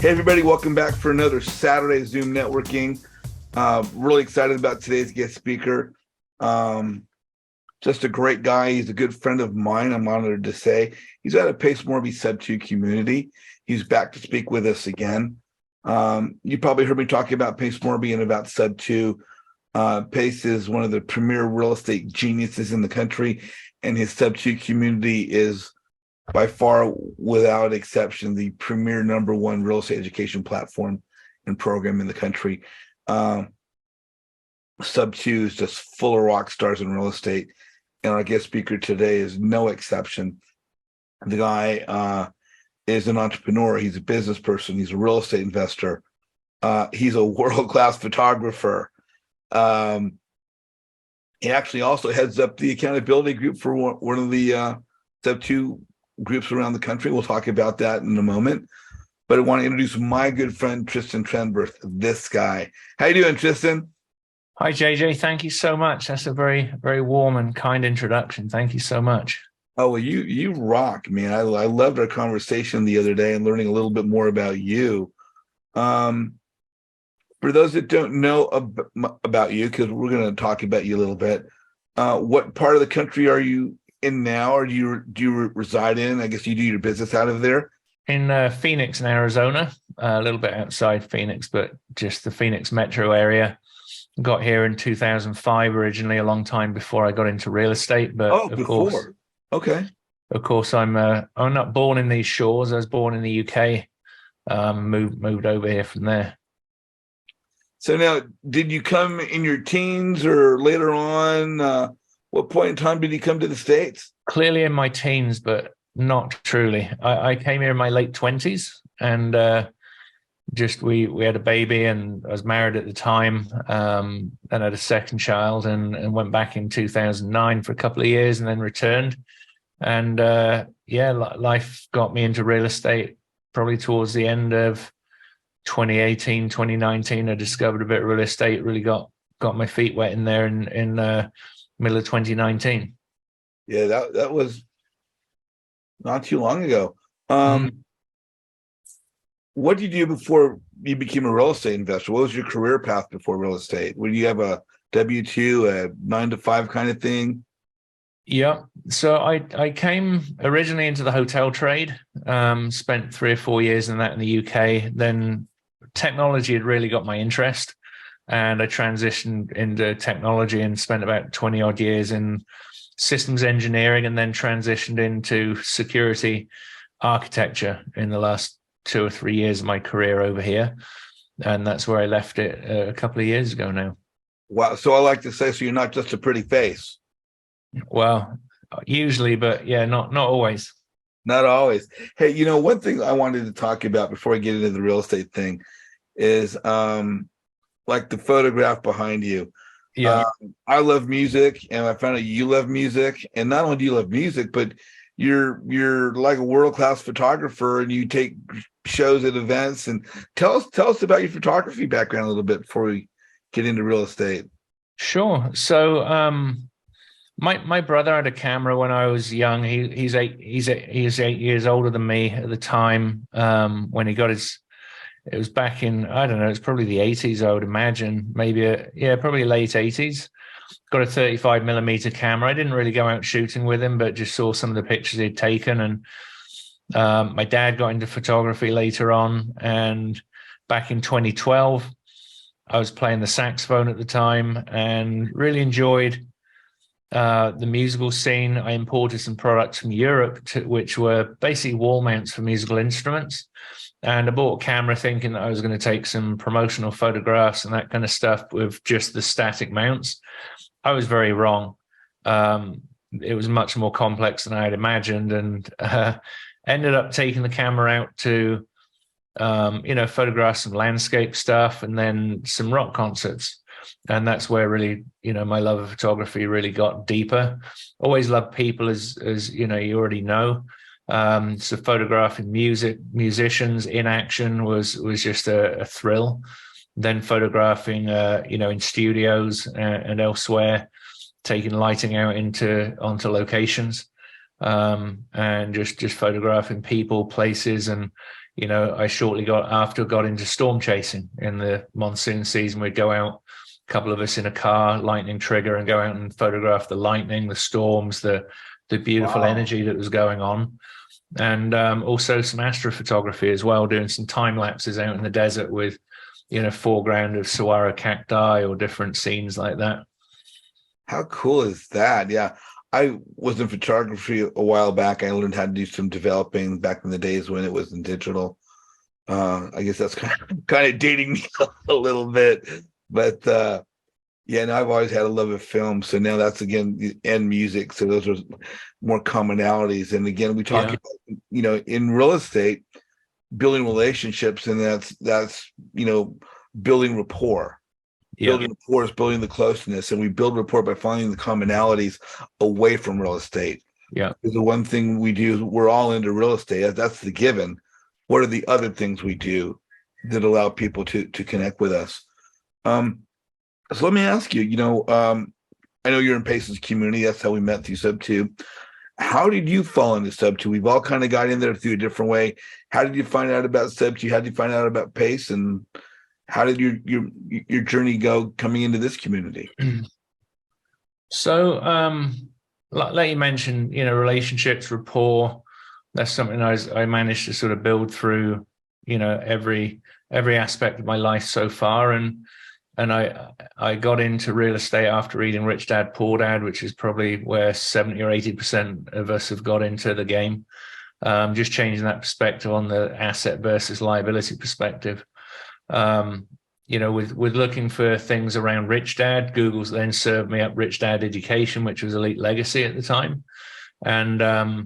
Hey everybody, welcome back for another Saturday Zoom networking. Really excited about today's guest speaker. Just a great guy. He's a good friend of mine, I'm honored to say. He's out of Pace Morby Sub2 community. He's back to speak with us again. You probably heard me talking about Pace Morby and about Sub2. Pace is one of the premier real estate geniuses in the country, and his Sub2 community is by far, without exception, the premier #1 real estate education platform and program in the country. Sub2 is just full of rock stars in real estate, and our guest speaker today is no exception. The guy is an entrepreneur. He's a business person. He's a real estate investor. He's a world-class photographer. He actually also heads up the accountability group for one of the Sub2 groups around the country. We'll talk about that in a moment. But I want to introduce my good friend, Trystan Trenberth, this guy. How you doing, Trystan? Hi, JJ. Thank you so much. That's a very, very warm and kind introduction. Thank you so much. Oh, well, you rock, man. I loved our conversation the other day and learning a little bit more about you. For those that don't know about you, because we're going to talk about you a little bit, what part of the country are you in now, or do you reside in? I guess you do your business out of there? In Phoenix in Arizona, a little bit outside Phoenix, but just the Phoenix metro area. Got here in 2005 originally, a long time before I got into real estate. But of course, okay. Of course, I'm not born in these shores. I was born in the UK. Moved over here from there. So now, did you come in your teens or later on? What point in time did you come to the States? Clearly in my teens, but not truly. I came here in my late 20s, and we had a baby, and I was married at the time, and had a second child, and went back in 2009 for a couple of years and then returned. And life got me into real estate probably towards the end of 2018, 2019. I discovered a bit of real estate, really got my feet wet in there in middle of 2019. Yeah, that was not too long ago. What did you do before you became a real estate investor? What was your career path before real estate? Would you have a W-2, a 9-to-5 kind of thing? Yeah. So I came originally into the hotel trade, spent 3 or 4 years in that in the UK. Then technology had really got my interest, and I transitioned into technology and spent about 20 odd years in systems engineering, and then transitioned into security architecture in the last 2 or 3 years of my career over here. And that's where I left it a couple of years ago now. Wow. So I like to say, so you're not just a pretty face. Well, usually, but yeah, not always. Not always. Hey, one thing I wanted to talk about before I get into the real estate thing is like the photograph behind you. Yeah. I love music, and I found out you love music. And not only do you love music, but you're like a world-class photographer, and you take shows at events. And tell us about your photography background a little bit before we get into real estate. Sure. So my brother had a camera when I was young. He's 8 years older than me at the time. When he got his, it was back in, I don't know, it's probably the 80s, I would imagine, probably late 80s. Got a 35mm camera. I didn't really go out shooting with him, but just saw some of the pictures he'd taken. And my dad got into photography later on. And back in 2012, I was playing the saxophone at the time and really enjoyed the musical scene. I imported some products from Europe, which were basically wall mounts for musical instruments. And I bought a camera thinking that I was going to take some promotional photographs and that kind of stuff with just the static mounts. I was very wrong. It was much more complex than I had imagined, and ended up taking the camera out to, photograph some landscape stuff and then some rock concerts. And that's where really, my love of photography really got deeper. Always loved people, as you already know. So photographing musicians in action was just a thrill. Then photographing, in studios and elsewhere, taking lighting out onto locations, and just photographing people, places, and I shortly got into storm chasing in the monsoon season. We'd go out, a couple of us in a car, lightning trigger, and go out and photograph the lightning, the storms, the beautiful energy that was going on. And also some astrophotography as well, doing some time lapses out in the desert with, foreground of saguaro cacti or different scenes like that. How cool is that? Yeah. I was in photography a while back. I learned how to do some developing back in the days when it was in digital. I guess that's kind of dating me a little bit, but yeah, and I've always had a love of film. So now that's again and music. So those are more commonalities. And again, we talk about, in real estate, building relationships, and that's building rapport. Building rapport is building the closeness, and we build rapport by finding the commonalities away from real estate. Yeah. Because the one thing we do, we're all into real estate. That's the given. What are the other things we do that allow people to connect with us? So let me ask you, I know you're in Pace's community. That's how we met through Sub 2. How did you fall into Sub 2? We've all kind of got in there through a different way. How did you find out about Sub 2? How did you find out about Pace? And how did your journey go coming into this community? So, like you mentioned, relationships, rapport. That's something I managed to sort of build through, every aspect of my life so far. And I got into real estate after reading Rich Dad Poor Dad, which is probably where 70 or 80% of us have got into the game. Just changing that perspective on the asset versus liability perspective. With looking for things around Rich Dad, Google's then served me up Rich Dad Education, which was Elite Legacy at the time. And I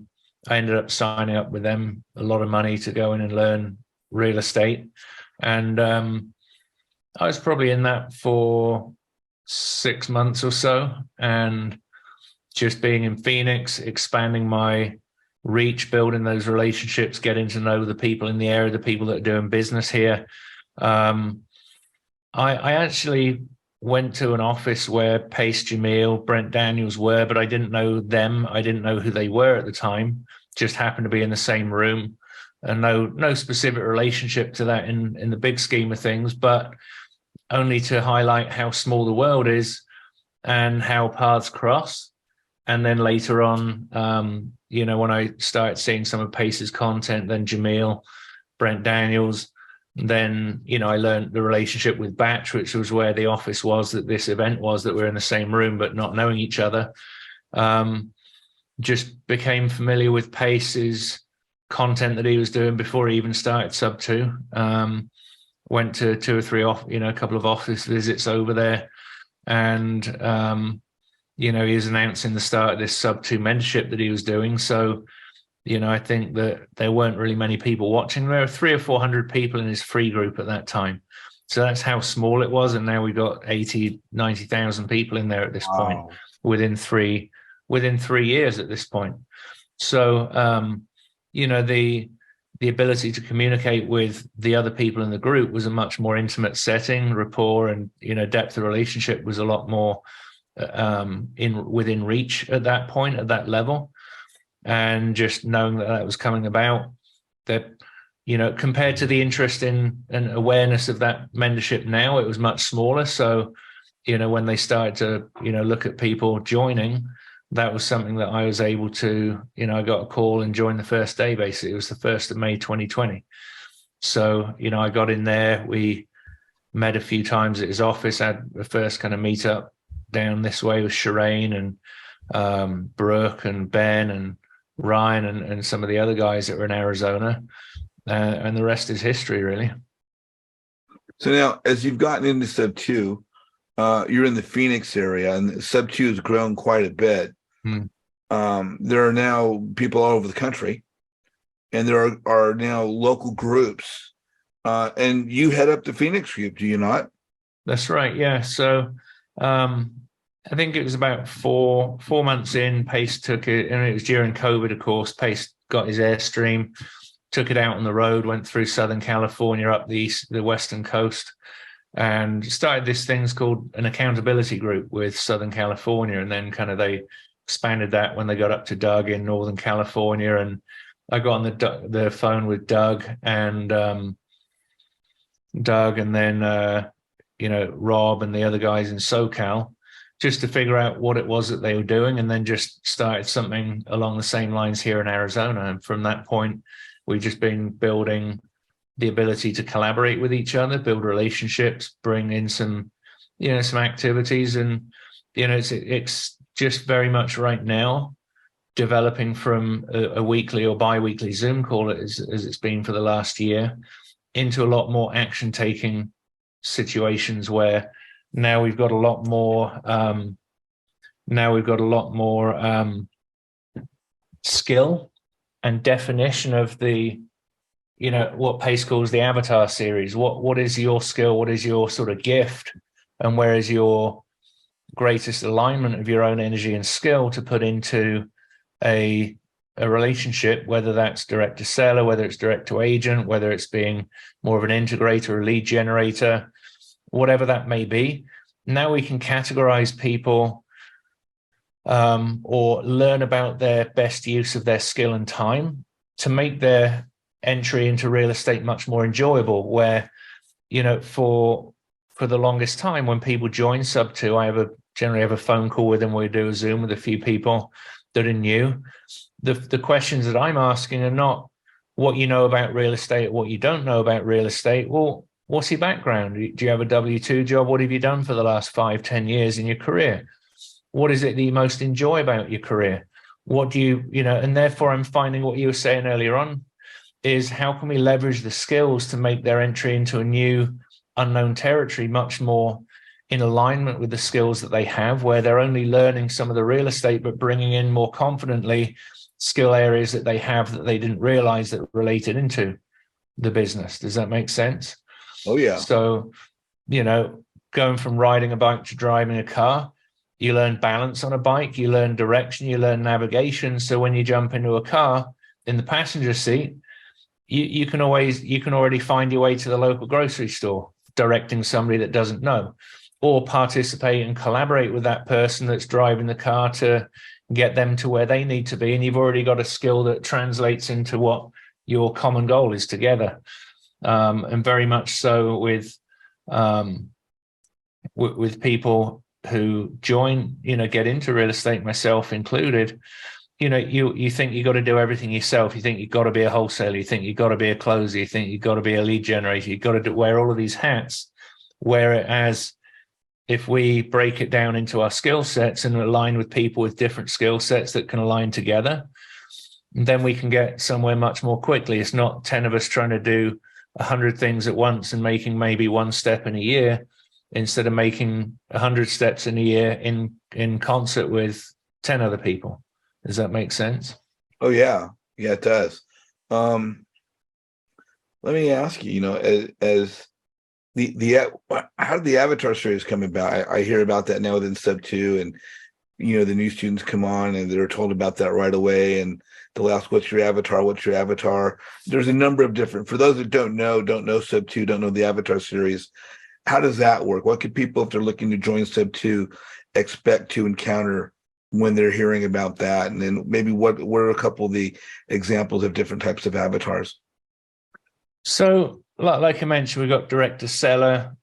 ended up signing up with them, a lot of money to go in and learn real estate. And I was probably in that for 6 months or so, and just being in Phoenix, expanding my reach, building those relationships, getting to know the people in the area, the people that are doing business here. I actually went to an office where Pace Jamil, Brent Daniels were, but I didn't know them. I didn't know who they were at the time. Just happened to be in the same room, and no specific relationship to that in the big scheme of things, but only to highlight how small the world is and how paths cross. And then later on, when I started seeing some of Pace's content, then Jamil, Brent Daniels, then, I learned the relationship with Batch, which was where the office was that this event was, that we're in the same room, but not knowing each other. Just became familiar with Pace's content that he was doing before he even started Sub 2. Went to 2 or 3 a couple of office visits over there. And, he was announcing the start of this Sub 2 mentorship that he was doing. So, I think that there weren't really many people watching. There were 300 or 400 people in his free group at that time. So that's how small it was. And now we've got 80, 90,000 people in there at this point within 3 years at this point. So, the ability to communicate with the other people in the group was a much more intimate setting. Rapport and, depth of relationship was a lot more within reach at that point, at that level. And just knowing that was coming about, that, compared to the interest in and awareness of that mentorship now, it was much smaller. So, when they started to, look at people joining, that was something that I was able to, I got a call and joined the first day, basically. It was the 1st of May, 2020. So, I got in there. We met a few times at his office, had the first kind of meetup down this way with Shireen and Brooke and Ben and Ryan and some of the other guys that were in Arizona. And the rest is history, really. So now, as you've gotten into Sub 2, you're in the Phoenix area, and Sub 2 has grown quite a bit. There are now people all over the country, and there are now local groups. And you head up the Phoenix group, do you not? That's right. Yeah. So I think it was about four months in, Pace took it, and it was during COVID, of course. Pace got his Airstream, took it out on the road, went through Southern California, up the western coast, and started this thing's called an accountability group with Southern California. And then kind of they expanded that when they got up to Doug in Northern California, and I got on the phone with Doug and then Rob and the other guys in SoCal, just to figure out what it was that they were doing, and then just started something along the same lines here in Arizona. And from that point, we've just been building the ability to collaborate with each other, build relationships, bring in some activities, and it's just very much right now developing from a weekly or bi-weekly Zoom call as it's been for the last year into a lot more action-taking situations where now we've got a lot more skill and definition of the what Pace calls the avatar series. What is your skill? What is your sort of gift? And where is your greatest alignment of your own energy and skill to put into a relationship, whether that's direct to seller, whether it's direct to agent, whether it's being more of an integrator, a lead generator, whatever that may be. Now we can categorize people or learn about their best use of their skill and time to make their entry into real estate much more enjoyable. Where, for the longest time, when people join Sub 2, I generally have a phone call with them. We do a Zoom with a few people that are new. The questions that I'm asking are not what you know about real estate, what you don't know about real estate. Well, what's your background? Do you have a W-2 job? What have you done for the last 5-10 years in your career? What is it that you most enjoy about your career? What do you, and therefore I'm finding what you were saying earlier on is how can we leverage the skills to make their entry into a new unknown territory much more in alignment with the skills that they have, where they're only learning some of the real estate, but bringing in more confidently skill areas that they have that they didn't realize that related into the business. Does that make sense? Oh, yeah. So, going from riding a bike to driving a car, you learn balance on a bike, you learn direction, you learn navigation. So when you jump into a car in the passenger seat, you can already find your way to the local grocery store, directing somebody that doesn't know, or participate and collaborate with that person that's driving the car to get them to where they need to be. And you've already got a skill that translates into what your common goal is together. And very much so with people who join, get into real estate, myself included. You think you got to do everything yourself. You think you've got to be a wholesaler. You think you've got to be a closer. You think you've got to be a lead generator. You've got to wear all of these hats. Whereas if we break it down into our skill sets and align with people with different skill sets that can align together, then we can get somewhere much more quickly. It's not 10 of us trying to do 100 things at once and making maybe one step in a year, instead of making 100 steps in a year in concert with 10 other people. Does that make sense? Oh, yeah. Yeah, it does. Let me ask you, as how did the Avatar series come about? I hear about that now within Sub 2, and the new students come on and they're told about that right away, and they'll ask, what's your avatar? What's your avatar? There's a number of different, for those that don't know Sub 2, don't know the Avatar series. How does that work? What could people, if they're looking to join Sub 2, expect to encounter when they're hearing about that? And then maybe what are a couple of the examples of different types of avatars? So, like I mentioned, we've got direct to seller,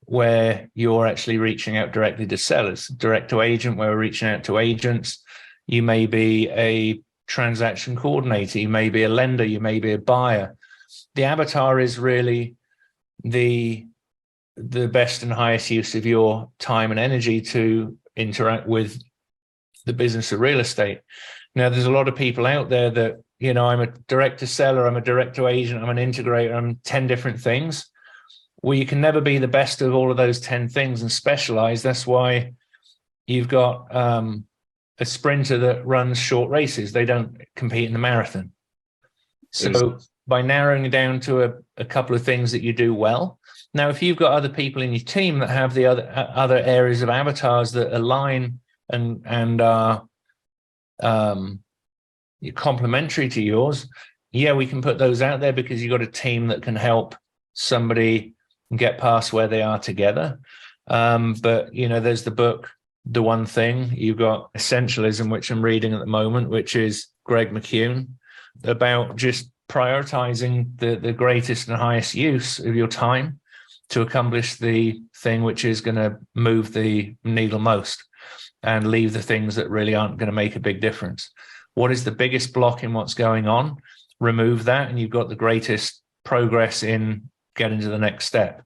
where you're actually reaching out directly to sellers. Direct to agent, where we're reaching out to agents. You may be a transaction coordinator. You may be a lender. You may be a buyer. The avatar is really the best and highest use of your time and energy to interact with the business of real estate. Now, there's a lot of people out there that, I'm a direct to seller, I'm a direct to agent, I'm an integrator, I'm 10 different things. Well, you can never be the best of all of those 10 things and specialize. That's why you've got a sprinter that runs short races. They don't compete in the marathon. So by narrowing it down to a couple of things that you do well. Now, if you've got other people in your team that have the other areas of avatars that align and are complementary to yours, we can put those out there, because you've got a team that can help somebody get past where they are together. But there's the book, The One Thing. You've got Essentialism, which I'm reading at the moment, which is Greg McCune, about just prioritizing the greatest and highest use of your time to accomplish the thing which is going to move the needle most, and leave the things that really aren't going to make a big difference. What is the biggest block in what's going on? Remove that, and you've got the greatest progress in getting to the next step.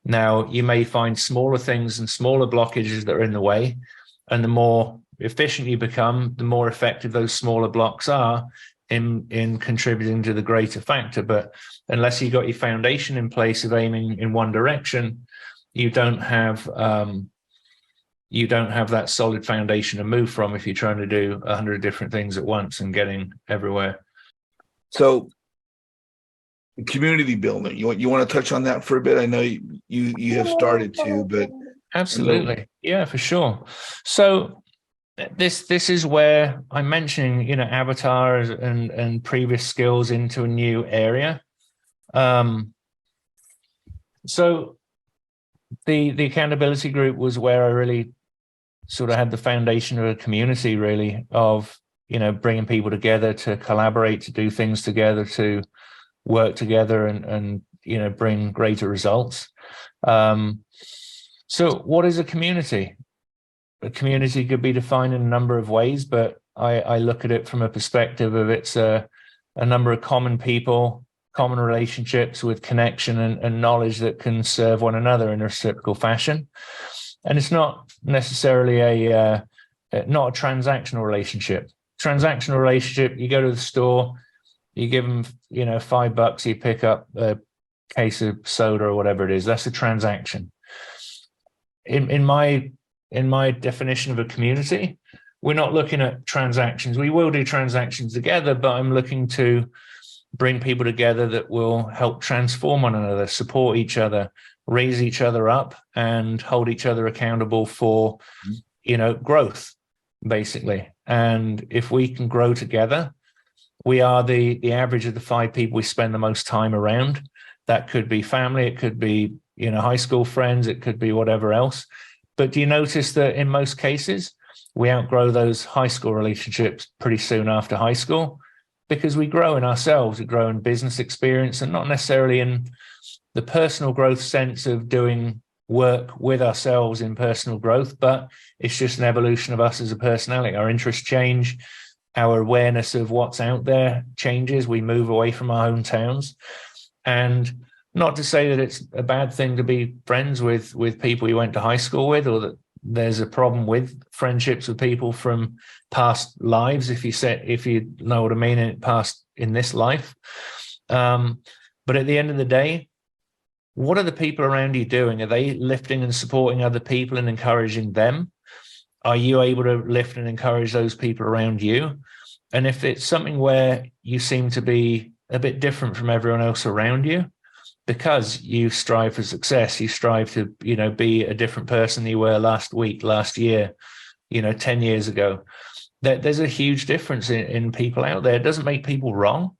Now, you may find smaller things and smaller blockages that are in the way, and the more efficient you become, the more effective those smaller blocks are in contributing to the greater factor. But unless you've got your foundation in place of aiming in one direction, you don't have that solid foundation to move from if you're trying to do 100 different things at once and getting everywhere. So community building, you want to touch on that for a bit? I know you have started to, but absolutely, yeah, for sure. So this is where I'm mentioning, avatars and previous skills into a new area. So the accountability group was where I really sort of had the foundation of a community, really, of bringing people together to collaborate, to do things together, to work together, and bring greater results. So what is a community? A community could be defined in a number of ways, but I look at it from a perspective of it's a number of common people, common relationships with connection and knowledge that can serve one another in a reciprocal fashion. And it's not necessarily not a transactional relationship. Transactional relationship, you go to the store, you give them, $5, you pick up a case of soda or whatever it is. That's a transaction. In my definition of a community, we're not looking at transactions. We will do transactions together, but I'm looking to bring people together that will help transform one another, support each other, raise each other up, and hold each other accountable for, growth, basically. And if we can grow together, we are the average of the 5 people we spend the most time around. That could be family, it could be, high school friends, it could be whatever else. But do you notice that in most cases, we outgrow those high school relationships pretty soon after high school, because we grow in ourselves, we grow in business experience, and not necessarily in the personal growth sense of doing work with ourselves in personal growth, but it's just an evolution of us as a personality. Our interests change, our awareness of what's out there changes, we move away from our hometowns. And not to say that it's a bad thing to be friends with people you went to high school with, or that there's a problem with friendships with people from past lives, if you know what I mean, in this life. But at the end of the day, what are the people around you doing? Are they lifting and supporting other people and encouraging them? Are you able to lift and encourage those people around you? And if it's something where you seem to be a bit different from everyone else around you, because you strive for success, you strive to, be a different person than you were last week, last year, 10 years ago, there's a huge difference in people out there. It doesn't make people wrong,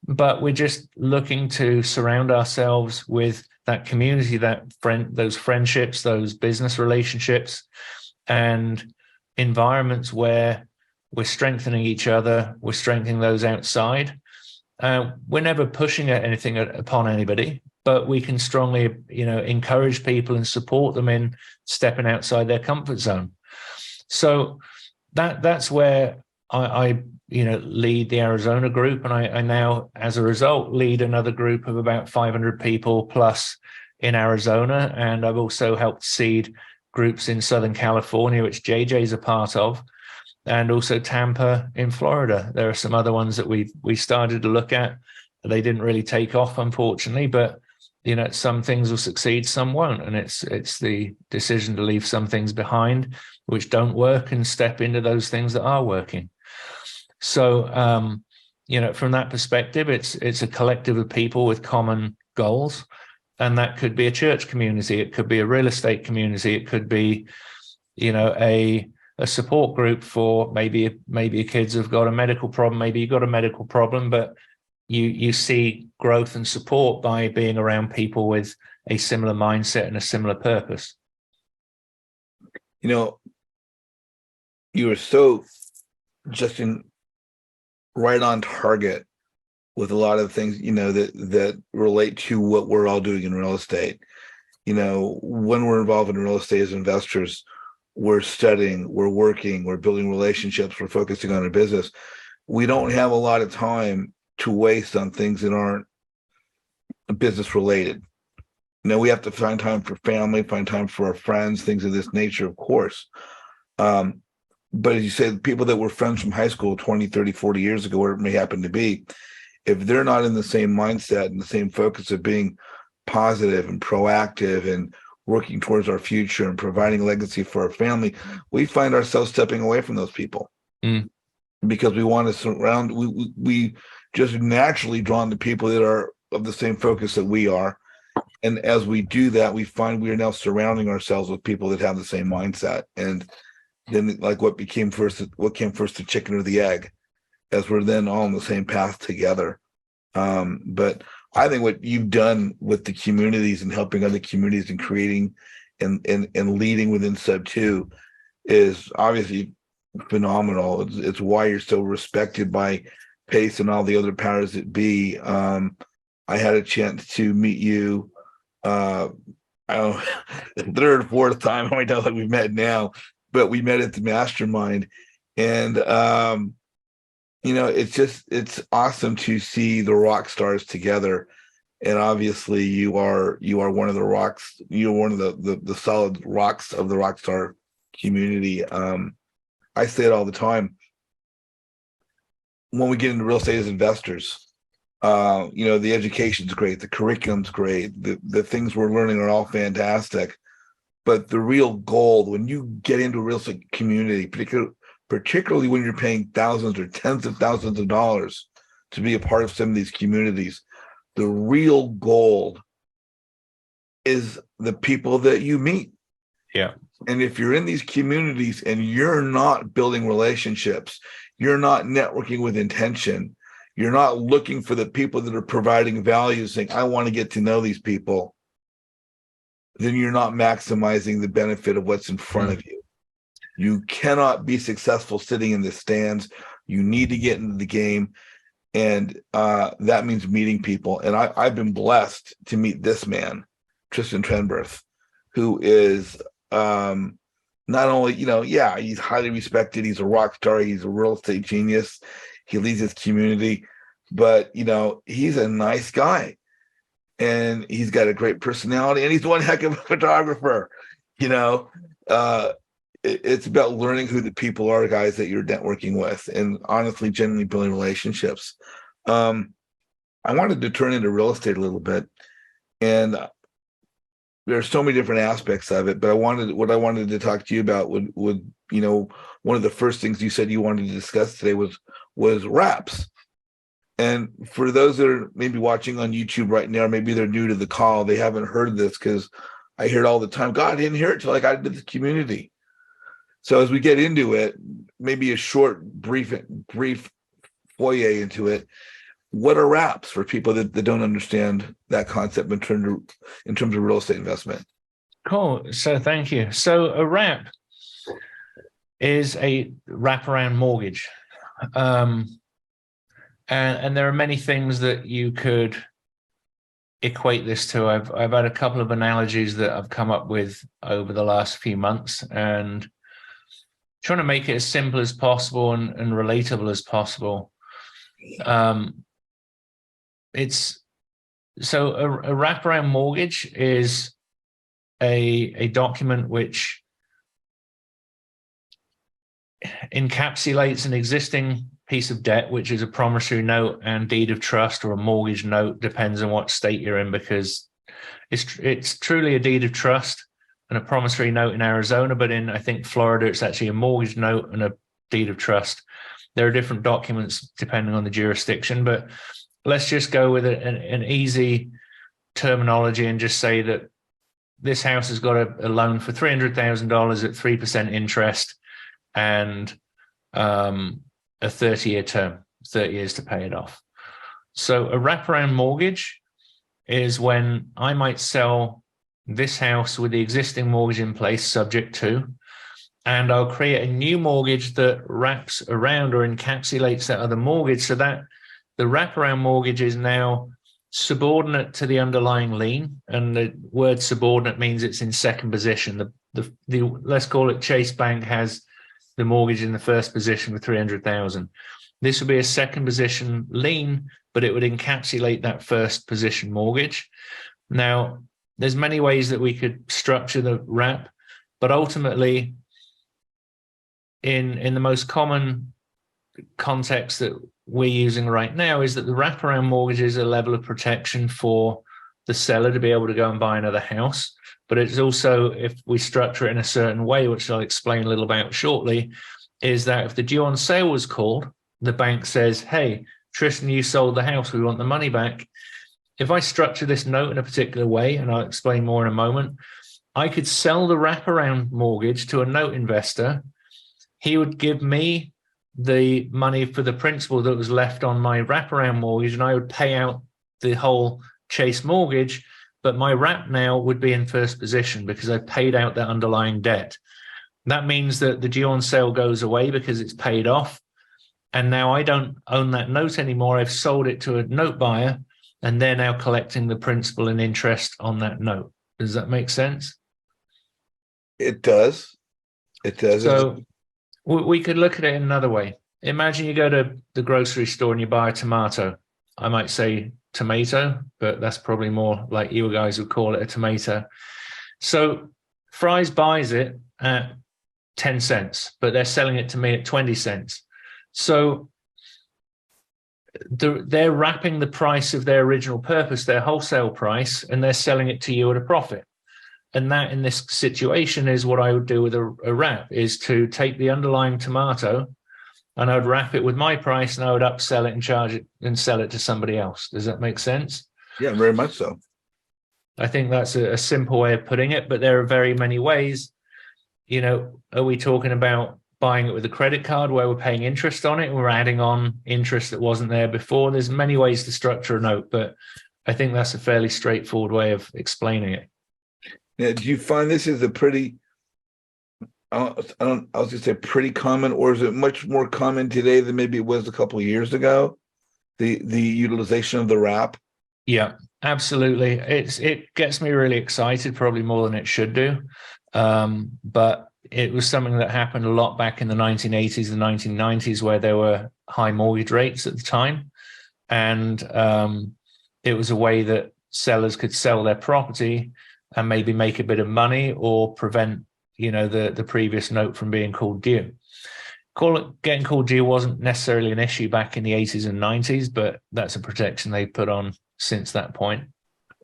but we're just looking to surround ourselves with that community, those friendships, those business relationships, and environments where we're strengthening each other, we're strengthening those outside. We're never pushing anything upon anybody, but we can strongly, encourage people and support them in stepping outside their comfort zone. So that's where I lead the Arizona group, and I now, as a result, lead another group of about 500 people plus in Arizona, and I've also helped seed groups in Southern California, which JJ's a part of, and also Tampa in Florida. There are some other ones that we started to look at. They didn't really take off, unfortunately, but some things will succeed, some won't, and it's the decision to leave some things behind which don't work and step into those things that are working. So from that perspective, it's a collective of people with common goals, and that could be a church community, it could be a real estate community, it could be a support group for maybe your kids have got a medical problem, maybe you've got a medical problem, but you see growth and support by being around people with a similar mindset and a similar purpose. You are so, Justin, right on target with a lot of things, that relate to what we're all doing in real estate. When we're involved in real estate as investors, we're studying, we're working, we're building relationships, we're focusing on a business. We don't have a lot of time to waste on things that aren't business related. We have to find time for family, find time for our friends, things of this nature, of course. But as you say, people that were friends from high school 20, 30, 40 years ago, where it may happen to be, if they're not in the same mindset and the same focus of being positive and proactive and working towards our future and providing legacy for our family, we find ourselves stepping away from those people because we want to surround, we just naturally drawn to people that are of the same focus that we are. And as we do that, we find we are now surrounding ourselves with people that have the same mindset. And then, like, what came first, the chicken or the egg, as we're then all on the same path together. But I think what you've done with the communities and helping other communities and creating and leading within Sub 2 is obviously phenomenal. It's why you're so respected by PACE and all the other powers that be. I had a chance to meet you, I don't know, the third or fourth time. I know that we've met now, but we met at the mastermind. And it's awesome to see the rock stars together. And obviously you are one of the rocks. You're one of the solid rocks of the rock star community. I say it all the time. When we get into real estate as investors, the education's great, the curriculum's great, the things we're learning are all fantastic. But the real gold, when you get into a real estate community, particularly when you're paying thousands or tens of thousands of dollars to be a part of some of these communities, the real gold is the people that you meet. Yeah. And if you're in these communities and you're not building relationships, you're not networking with intention, you're not looking for the people that are providing value, saying, I want to get to know these people, then you're not maximizing the benefit of what's in front of you. You cannot be successful sitting in the stands. You need to get into the game. And that means meeting people. And I've been blessed to meet this man, Trystan Trenberth, who is not only, he's highly respected. He's a rock star. He's a real estate genius. He leads his community, but, he's a nice guy. And he's got a great personality, and he's one heck of a photographer. It's about learning who the people are, guys, that you're networking with, and honestly, genuinely building relationships. I wanted to turn into real estate a little bit, and there are so many different aspects of it. But what I wanted to talk to you about would one of the first things you said you wanted to discuss today was wraps. And for those that are maybe watching on YouTube right now, maybe they're new to the call, they haven't heard this, because I hear it all the time. God, I didn't hear it till I got into the community. So as we get into it, maybe a short, brief foyer into it. What are wraps for people that don't understand that concept in terms of real estate investment? Cool. So thank you. So a wrap is a wraparound mortgage. And there are many things that you could equate this to. I've had a couple of analogies that I've come up with over the last few months, and trying to make it as simple as possible and relatable as possible. It's so a wraparound mortgage is a document which encapsulates an existing piece of debt, which is a promissory note and deed of trust, or a mortgage note, depends on what state you're in, because it's truly a deed of trust and a promissory note in Arizona, but in, I think, Florida, it's actually a mortgage note and a deed of trust. There are different documents depending on the jurisdiction, but let's just go with an easy terminology and just say that this house has got a loan for $300,000 at 3% interest and a 30-year term, 30 years to pay it off. So a wraparound mortgage is when I might sell this house with the existing mortgage in place, subject to, and I'll create a new mortgage that wraps around or encapsulates that other mortgage, so that the wraparound mortgage is now subordinate to the underlying lien. And the word subordinate means it's in second position. The let's call it Chase Bank has the mortgage in the first position with 300,000. This would be a second position lien, but it would encapsulate that first position mortgage. Now, there's many ways that we could structure the wrap, but ultimately, in the most common context that we're using right now, is that the wraparound mortgage is a level of protection for the seller to be able to go and buy another house. But it's also, if we structure it in a certain way, which I'll explain a little about shortly, is that if the due on sale was called, the bank says, hey, Trystan, you sold the house, we want the money back. If I structure this note in a particular way, and I'll explain more in a moment, I could sell the wraparound mortgage to a note investor. He would give me the money for the principal that was left on my wraparound mortgage, and I would pay out the whole Chase mortgage, but my wrap now would be in first position because I paid out that underlying debt. That means that the due on sale goes away because it's paid off, and now I don't own that note anymore. I've sold it to a note buyer, and they're now collecting the principal and interest on that note. Does that make sense? It does. It does. So we could look at it in another way. Imagine you go to the grocery store and you buy a tomato. I might say tomato, but that's probably more like you guys would call it, a tomato. So Fry's buys it at 10 cents, but they're selling it to me at 20 cents. So they're wrapping the price of their original purpose, their wholesale price, and they're selling it to you at a profit. And that, in this situation, is what I would do with a wrap, is to take the underlying tomato and I would wrap it with my price and I would upsell it and charge it and sell it to somebody else. Does that make sense? Yeah, very much so. I think that's a simple way of putting it, but there are very many ways. You know, are we talking about buying it with a credit card where we're paying interest on it and we're adding on interest that wasn't there before? There's many ways to structure a note, but I think that's a fairly straightforward way of explaining it. Now, do you find this is a pretty, I was going to say pretty common, or is it much more common today than maybe it was a couple of years ago? The utilization of the wrap? Yeah, absolutely. It gets me really excited, probably more than it should do. But it was something that happened a lot back in the 1980s and 1990s, where there were high mortgage rates at the time. And it was a way that sellers could sell their property and maybe make a bit of money or prevent, you know, the previous note from being called due. Getting called due wasn't necessarily an issue back in the 80s and 90s, but that's a protection they put on since that point.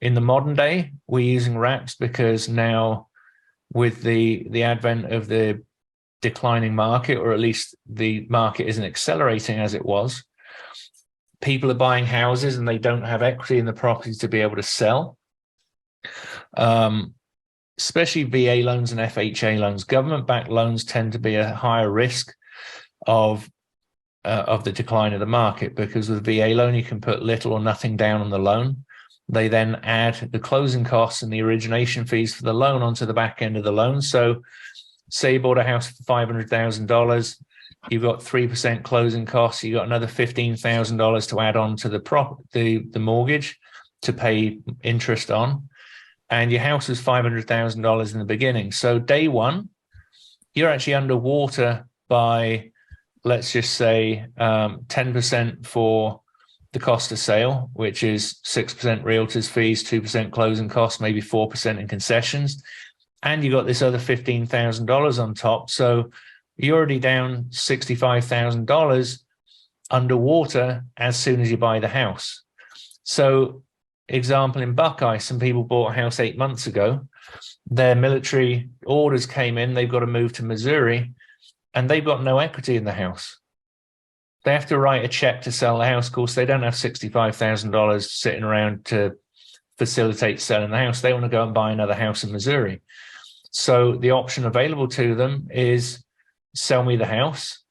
In the modern day, we're using wraps because now, with the advent of the declining market, or at least the market isn't accelerating as it was, people are buying houses and they don't have equity in the property to be able to sell. Especially VA loans and FHA loans. Government-backed loans tend to be a higher risk of the decline of the market, because with VA loan you can put little or nothing down on the loan. They then add the closing costs and the origination fees for the loan onto the back end of the loan. So say you bought a house for $500,000, you've got 3% closing costs, you got another $15,000 to add on to the mortgage to pay interest on, and your house was $500,000 in the beginning. So day one, you're actually underwater by, let's just say, 10% for the cost of sale, which is 6% realtors fees, 2% closing costs, maybe 4% in concessions. And you got this other $15,000 on top. So you're already down $65,000 underwater as soon as you buy the house. So example, in Buckeye, some people bought a house 8 months ago. Their military orders came in, they've got to move to Missouri, and they've got no equity in the house. They have to write a check to sell the house. Of course, they don't have $65,000 sitting around to facilitate selling the house. They want to go and buy another house in Missouri. So the option available to them is sell me the house.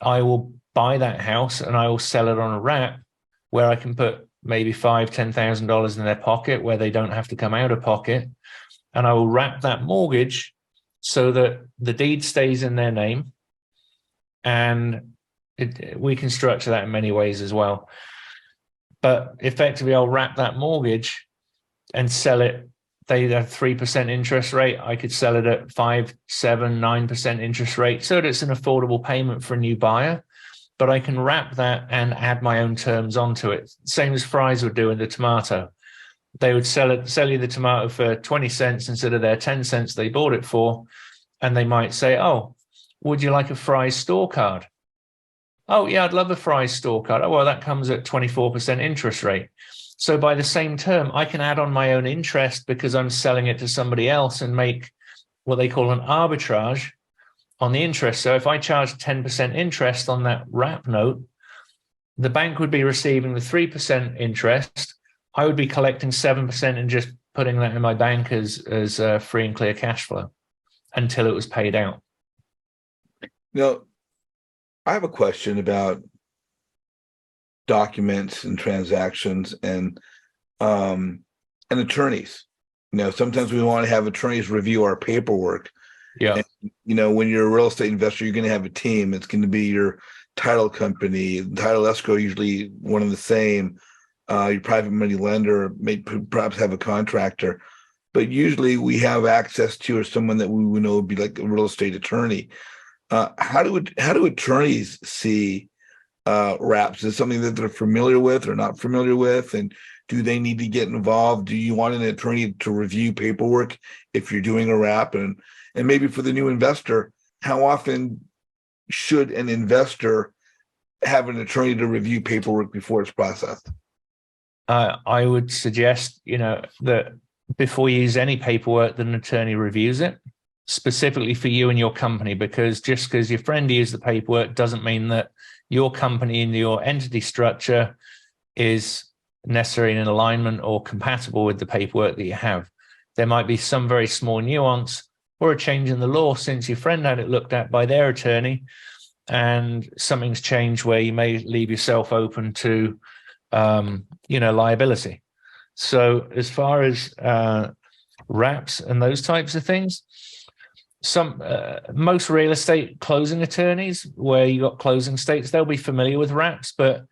I will buy that house and I will sell it on a wrap where I can put maybe $5,000, $10,000 in their pocket where they don't have to come out of pocket. And I will wrap that mortgage so that the deed stays in their name, and we can structure that in many ways as well. But effectively, I'll wrap that mortgage and sell it. They have 3% interest rate. I could sell it at 5, 7, 9% interest rate, so that it's an affordable payment for a new buyer. But I can wrap that and add my own terms onto it. Same as Fry's would do in the tomato. They would sell you the tomato for 20 cents instead of their 10 cents they bought it for. And they might say, oh, would you like a Fry's store card? Oh, yeah, I'd love a Fry's store card. Oh, well, that comes at 24% interest rate. So by the same term, I can add on my own interest because I'm selling it to somebody else and make what they call an arbitrage on the interest. So if I charge 10% interest on that wrap note, the bank would be receiving the 3% interest. I would be collecting 7% and just putting that in my bank as free and clear cash flow until it was paid out. Now, I have a question about documents and transactions and attorneys. Sometimes we want to have attorneys review our paperwork. Yeah. And, when you're a real estate investor, you're going to have a team. It's going to be your title company, title escrow, usually one and the same. Your private money lender may perhaps have a contractor, but usually we have access to or someone that we would know would be like a real estate attorney. How do attorneys see wraps? Is it something that they're familiar with or not familiar with? And do they need to get involved? Do you want an attorney to review paperwork if you're doing a wrap? And maybe for the new investor, how often should an investor have an attorney to review paperwork before it's processed? I would suggest, that before you use any paperwork, that an attorney reviews it specifically for you and your company, because just because your friend used the paperwork doesn't mean that your company and your entity structure is necessarily in alignment or compatible with the paperwork that you have. There might be some very small nuance or a change in the law since your friend had it looked at by their attorney, and something's changed where you may leave yourself open to liability. So as far as wraps and those types of things, most real estate closing attorneys, where you got closing states, they'll be familiar with wraps, but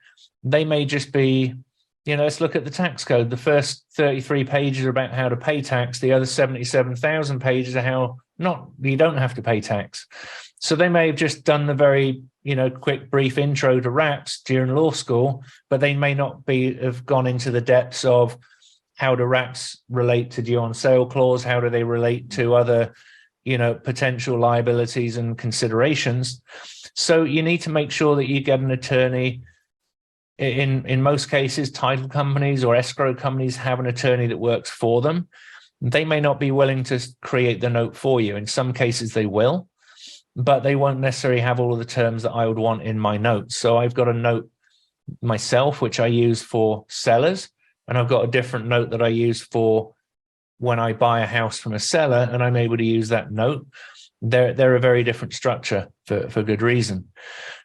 they may just be, let's look at the tax code. The first 33 pages are about how to pay tax. The other 77,000 pages are how you don't have to pay tax. So they may have just done the very, quick, brief intro to wraps during law school, but they may not have gone into the depths of how do wraps relate to due on sale clause, how do they relate to other, potential liabilities and considerations. So you need to make sure that you get an attorney. In most cases, title companies or escrow companies have an attorney that works for them. They may not be willing to create the note for you. In some cases, they will, but they won't necessarily have all of the terms that I would want in my note. So I've got a note myself, which I use for sellers, and I've got a different note that I use for when I buy a house from a seller, and I'm able to use that note. They're a very different structure for good reason.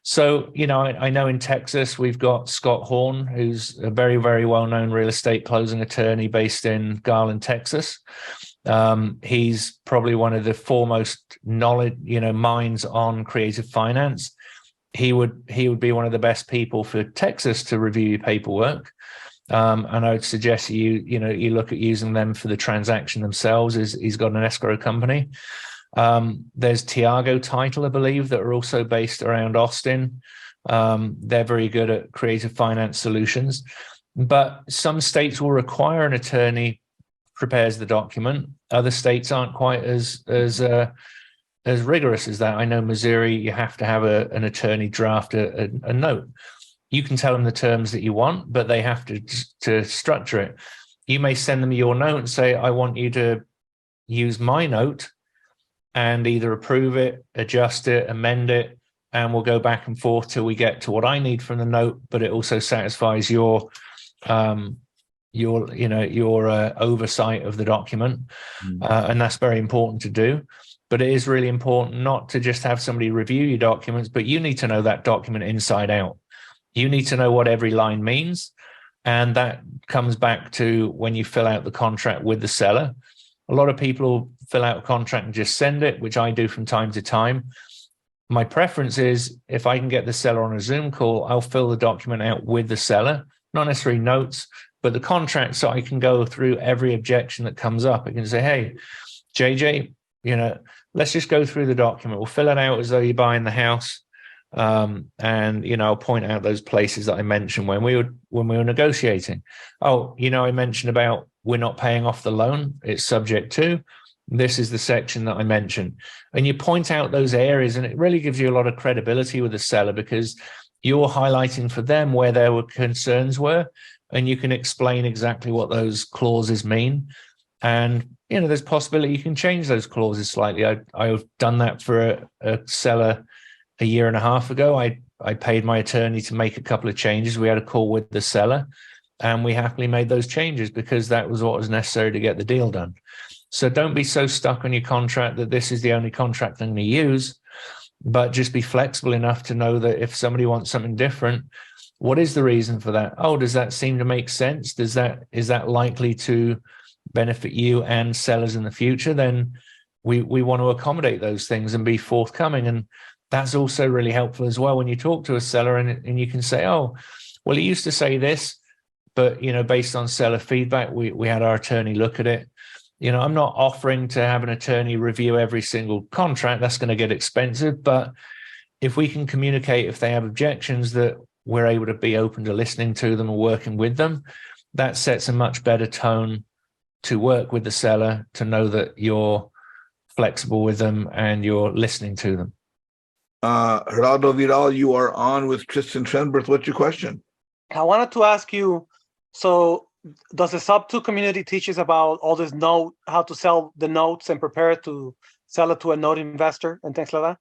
So, I know in Texas, we've got Scott Horn, who's a very, very well-known real estate closing attorney based in Garland, Texas. He's probably one of the foremost minds on creative finance. He would be one of the best people for Texas to review your paperwork. And I would suggest you look at using them for the transaction themselves. He's got an escrow company. There's Tiago Title, I believe, that are also based around Austin. They're very good at creative finance solutions, but some states will require an attorney prepares the document. Other states aren't quite as rigorous as that. I know Missouri, you have to have an attorney draft a note. You can tell them the terms that you want, but they have to structure it. You may send them your note and say, I want you to use my note and either approve it, adjust it, amend it, and we'll go back and forth till we get to what I need from the note, but it also satisfies your oversight of the document. And that's very important to do. But it is really important not to just have somebody review your documents, but you need to know that document inside out. You need to know what every line means. And that comes back to when you fill out the contract with the seller. A lot of people will fill out a contract and just send it, which I do from time to time. My preference is if I can get the seller on a Zoom call, I'll fill the document out with the seller, not necessarily notes, but the contract, so I can go through every objection that comes up. I can say, hey, JJ, let's just go through the document. We'll fill it out as though you're buying the house. And I'll point out those places that I mentioned when we were negotiating. Oh, I mentioned about we're not paying off the loan. It's subject to. This is the section that I mentioned. And you point out those areas, and it really gives you a lot of credibility with the seller because you're highlighting for them where their concerns were, and you can explain exactly what those clauses mean. And, there's possibility you can change those clauses slightly. I've done that for a seller a year and a half ago. I paid my attorney to make a couple of changes. We had a call with the seller, and we happily made those changes because that was what was necessary to get the deal done. So don't be so stuck on your contract that this is the only contract I'm going to use, but just be flexible enough to know that if somebody wants something different, what is the reason for that? Oh, does that seem to make sense? Is that likely to benefit you and sellers in the future? Then we want to accommodate those things and be forthcoming. And that's also really helpful as well when you talk to a seller and you can say, oh, well, he used to say this, but based on seller feedback, we had our attorney look at it. I'm not offering to have an attorney review every single contract. That's going to get expensive. But if we can communicate, if they have objections, that we're able to be open to listening to them and working with them, that sets a much better tone to work with the seller, to know that you're flexible with them and you're listening to them. Geraldo Vidal, you are on with Trystan Trenberth. What's your question? I wanted to ask you, so does the sub-2 community teaches about all this note, how to sell the notes and prepare to sell it to a note investor and things like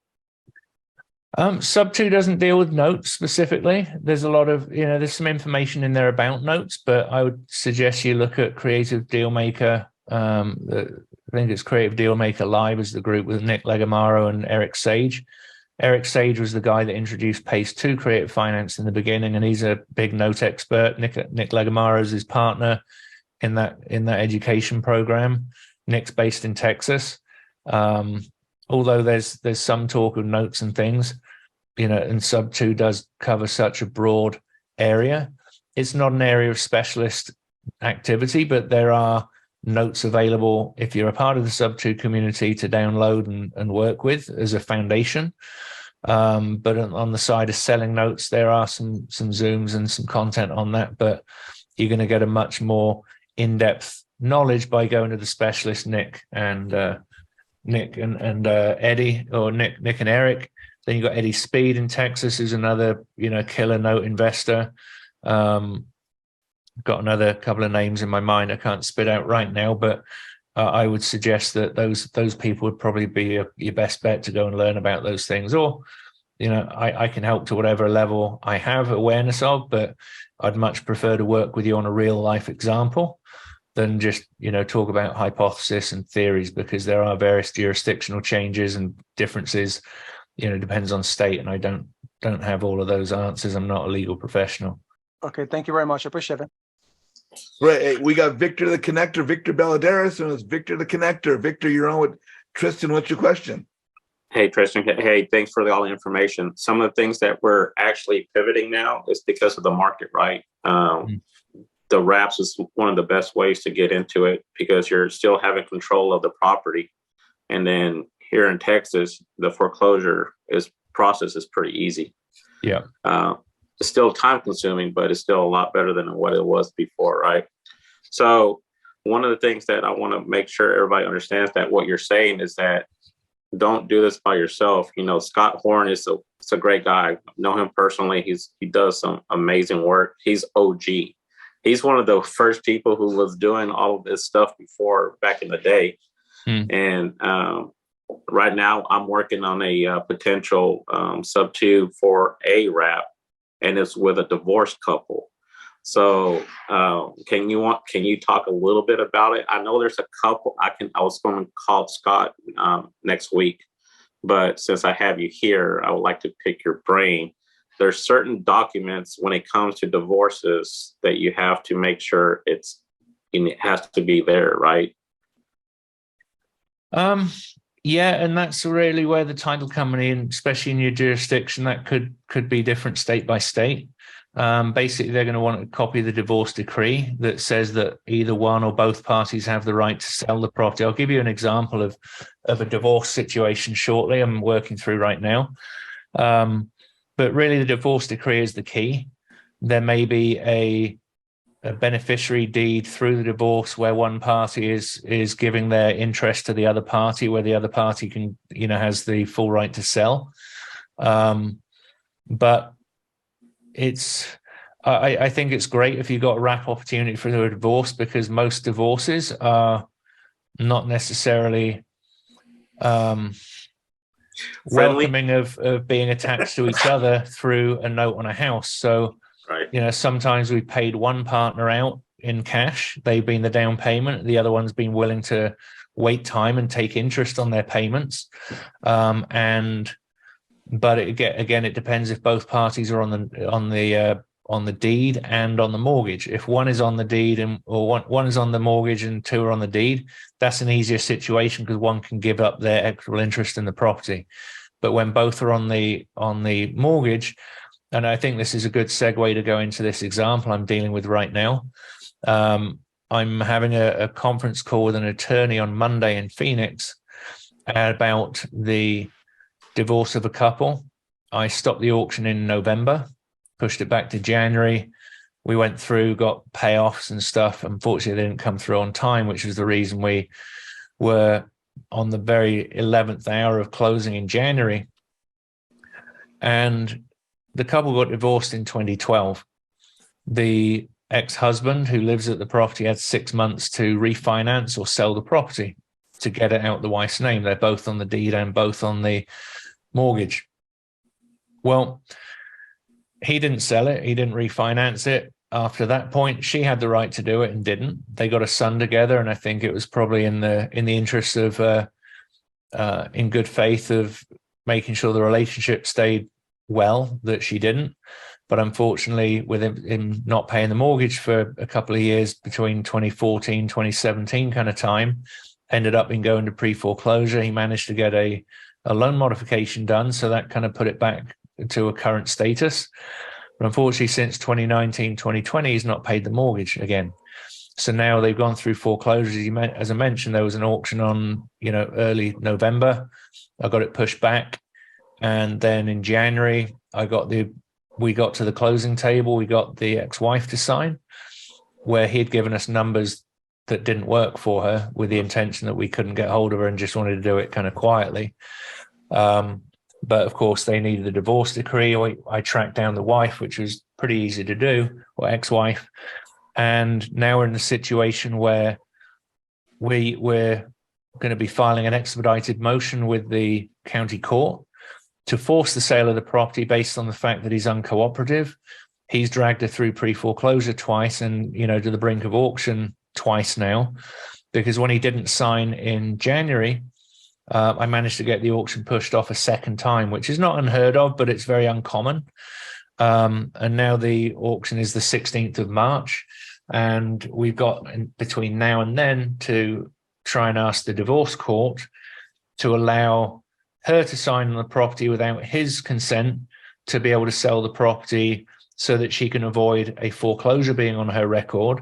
that? Sub-2 doesn't deal with notes specifically. There's a lot of, there's some information in there about notes, but I would suggest you look at Creative Dealmaker. I think it's Creative Dealmaker Live is the group with Nick Legamaro and Eric Sage. Eric Sage was the guy that introduced Pace 2 Creative Finance in the beginning, and he's a big note expert. Nick Legamaro is his partner in that education program. Nick's based in Texas. Although there's some talk of notes and things, and Sub-2 does cover such a broad area. It's not an area of specialist activity, but there are notes available if you're a part of the Sub-2 community to download and work with as a foundation. But on the side of selling notes, there are some Zooms and some content on that, but you're going to get a much more in-depth knowledge by going to the specialist Nick and Eddie, or Nick and Eric. Then you've got Eddie Speed in Texas, who's another killer note investor. Got another couple of names in my mind I can't spit out right now, but I would suggest that those people would probably be your best bet to go and learn about those things. Or I can help to whatever level I have awareness of, but I'd much prefer to work with you on a real life example than just talk about hypothesis and theories, because there are various jurisdictional changes and differences. Depends on state, and I don't have all of those answers. I'm not a legal professional. Okay, thank you very much. I appreciate it. Right. Hey, we got Victor the Connector, Victor Balladares, and it's Victor the Connector. Victor, you're on with Trystan. What's your question? Hey, Trystan. Hey, thanks for all the information. Some of the things that we're actually pivoting now is because of the market, right? The wraps is one of the best ways to get into it because you're still having control of the property. And then here in Texas, the foreclosure process is pretty easy. Yeah. It's still time consuming, but it's still a lot better than what it was before, right? So one of the things that I want to make sure everybody understands that what you're saying is that don't do this by yourself. Scott Horn is a great guy. I know him personally. He does some amazing work. He's OG. He's one of the first people who was doing all of this stuff before back in the day. And right now I'm working on a potential Sub-2 for a wrap, and it's with a divorced couple. So can you talk a little bit about it? I know there's a couple. I was going to call Scott next week, but since I have you here, I would like to pick your brain. There's certain documents when it comes to divorces that you have to make sure it has to be there, right? Yeah, and that's really where the title company, and especially in your jurisdiction, that could be different state by state. Basically, they're going to want a copy of the divorce decree that says that either one or both parties have the right to sell the property. I'll give you an example of a divorce situation shortly. I'm working through right now. But really, the divorce decree is the key. There may be a beneficiary deed through the divorce where one party is giving their interest to the other party, where the other party can, has the full right to sell. But I think it's great if you've got a wrap opportunity for a divorce, because most divorces are not necessarily welcoming of being attached to each other through a note on a house. So, right. Sometimes we paid one partner out in cash. They've been the down payment. The other one's been willing to wait time and take interest on their payments. But it depends if both parties are on the deed and on the mortgage. If one is on the deed or one is on the mortgage and two are on the deed, that's an easier situation because one can give up their equitable interest in the property. But when both are on the mortgage, and I think this is a good segue to go into this example I'm dealing with right now. I'm having a conference call with an attorney on Monday in Phoenix about the divorce of a couple. I stopped the auction in November, pushed it back to January. We went through, got payoffs and stuff. Unfortunately, they didn't come through on time, which was the reason we were on the very 11th hour of closing in January. And the couple got divorced in 2012. The ex-husband who lives at the property had 6 months to refinance or sell the property to get it out the wife's name. They're both on the deed and both on the mortgage. Well, he didn't sell it. He didn't refinance it. After that point, she had the right to do it and didn't. They got a son together, and I think it was probably in the interest of in good faith of making sure the relationship stayed well that she didn't. But unfortunately, with him not paying the mortgage for a couple of years between 2014, 2017 kind of time, ended up in going to pre-foreclosure. He managed to get a loan modification done, so that kind of put it back to a current status. But unfortunately, since 2019, 2020, he's not paid the mortgage again. So now they've gone through foreclosures. As I mentioned, there was an auction on, early November. I got it pushed back. And then in January, we got to the closing table. We got the ex-wife to sign, where he'd given us numbers that didn't work for her, with the intention that we couldn't get hold of her and just wanted to do it kind of quietly. But of course, they needed the divorce decree. I tracked down the wife, which was pretty easy to do, or ex-wife. And now we're in a situation where we're going to be filing an expedited motion with the county court to force the sale of the property based on the fact that he's uncooperative. He's dragged her through pre-foreclosure twice and, to the brink of auction twice now, because when he didn't sign in January, I managed to get the auction pushed off a second time, which is not unheard of, but it's very uncommon. And now the auction is the 16th of March. And we've got between now and then to try and ask the divorce court to allow her to sign on the property without his consent to be able to sell the property so that she can avoid a foreclosure being on her record.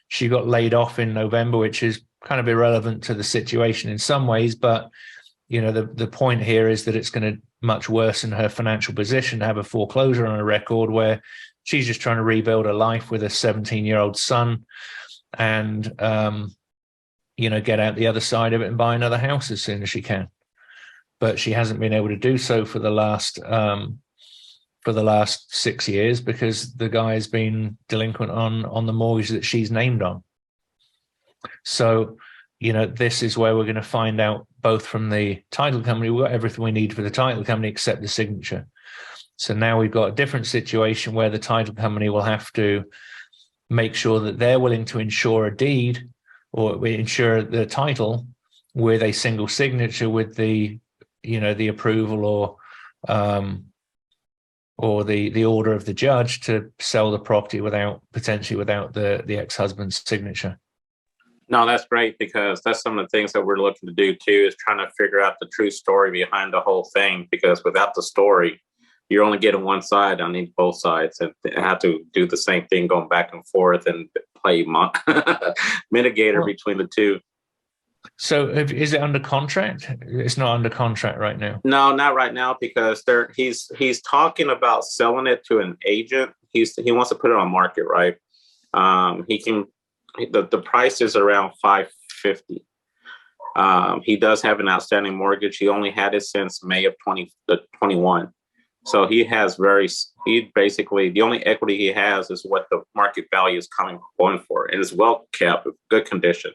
She got laid off in November, which is kind of irrelevant to the situation in some ways, but the point here is that it's going to much worsen her financial position to have a foreclosure on a record where she's just trying to rebuild her life with a 17-year-old son and, get out the other side of it and buy another house as soon as she can. But she hasn't been able to do so for the last 6 years because the guy has been delinquent on the mortgage that she's named on. So, this is where we're going to find out both from the title company. We've got everything we need for the title company except the signature. So now we've got a different situation where the title company will have to make sure that they're willing to insure a deed or insure the title with a single signature with the, the approval or the order of the judge to sell the property potentially without the ex-husband's signature. No, that's great because that's some of the things that we're looking to do too, is trying to figure out the true story behind the whole thing. Because without the story, you're only getting one side. I need both sides, and I have to do the same thing, going back and forth and play mitigator between the two. So is it under contract? It's not under contract right now. No, not right now, because he's talking about selling it to an agent. He wants to put it on market, right? He can. The price is around $550. He does have an outstanding mortgage. He only had it since May of 2021. So he basically, the only equity he has is what the market value is going for, and it's well kept, good condition,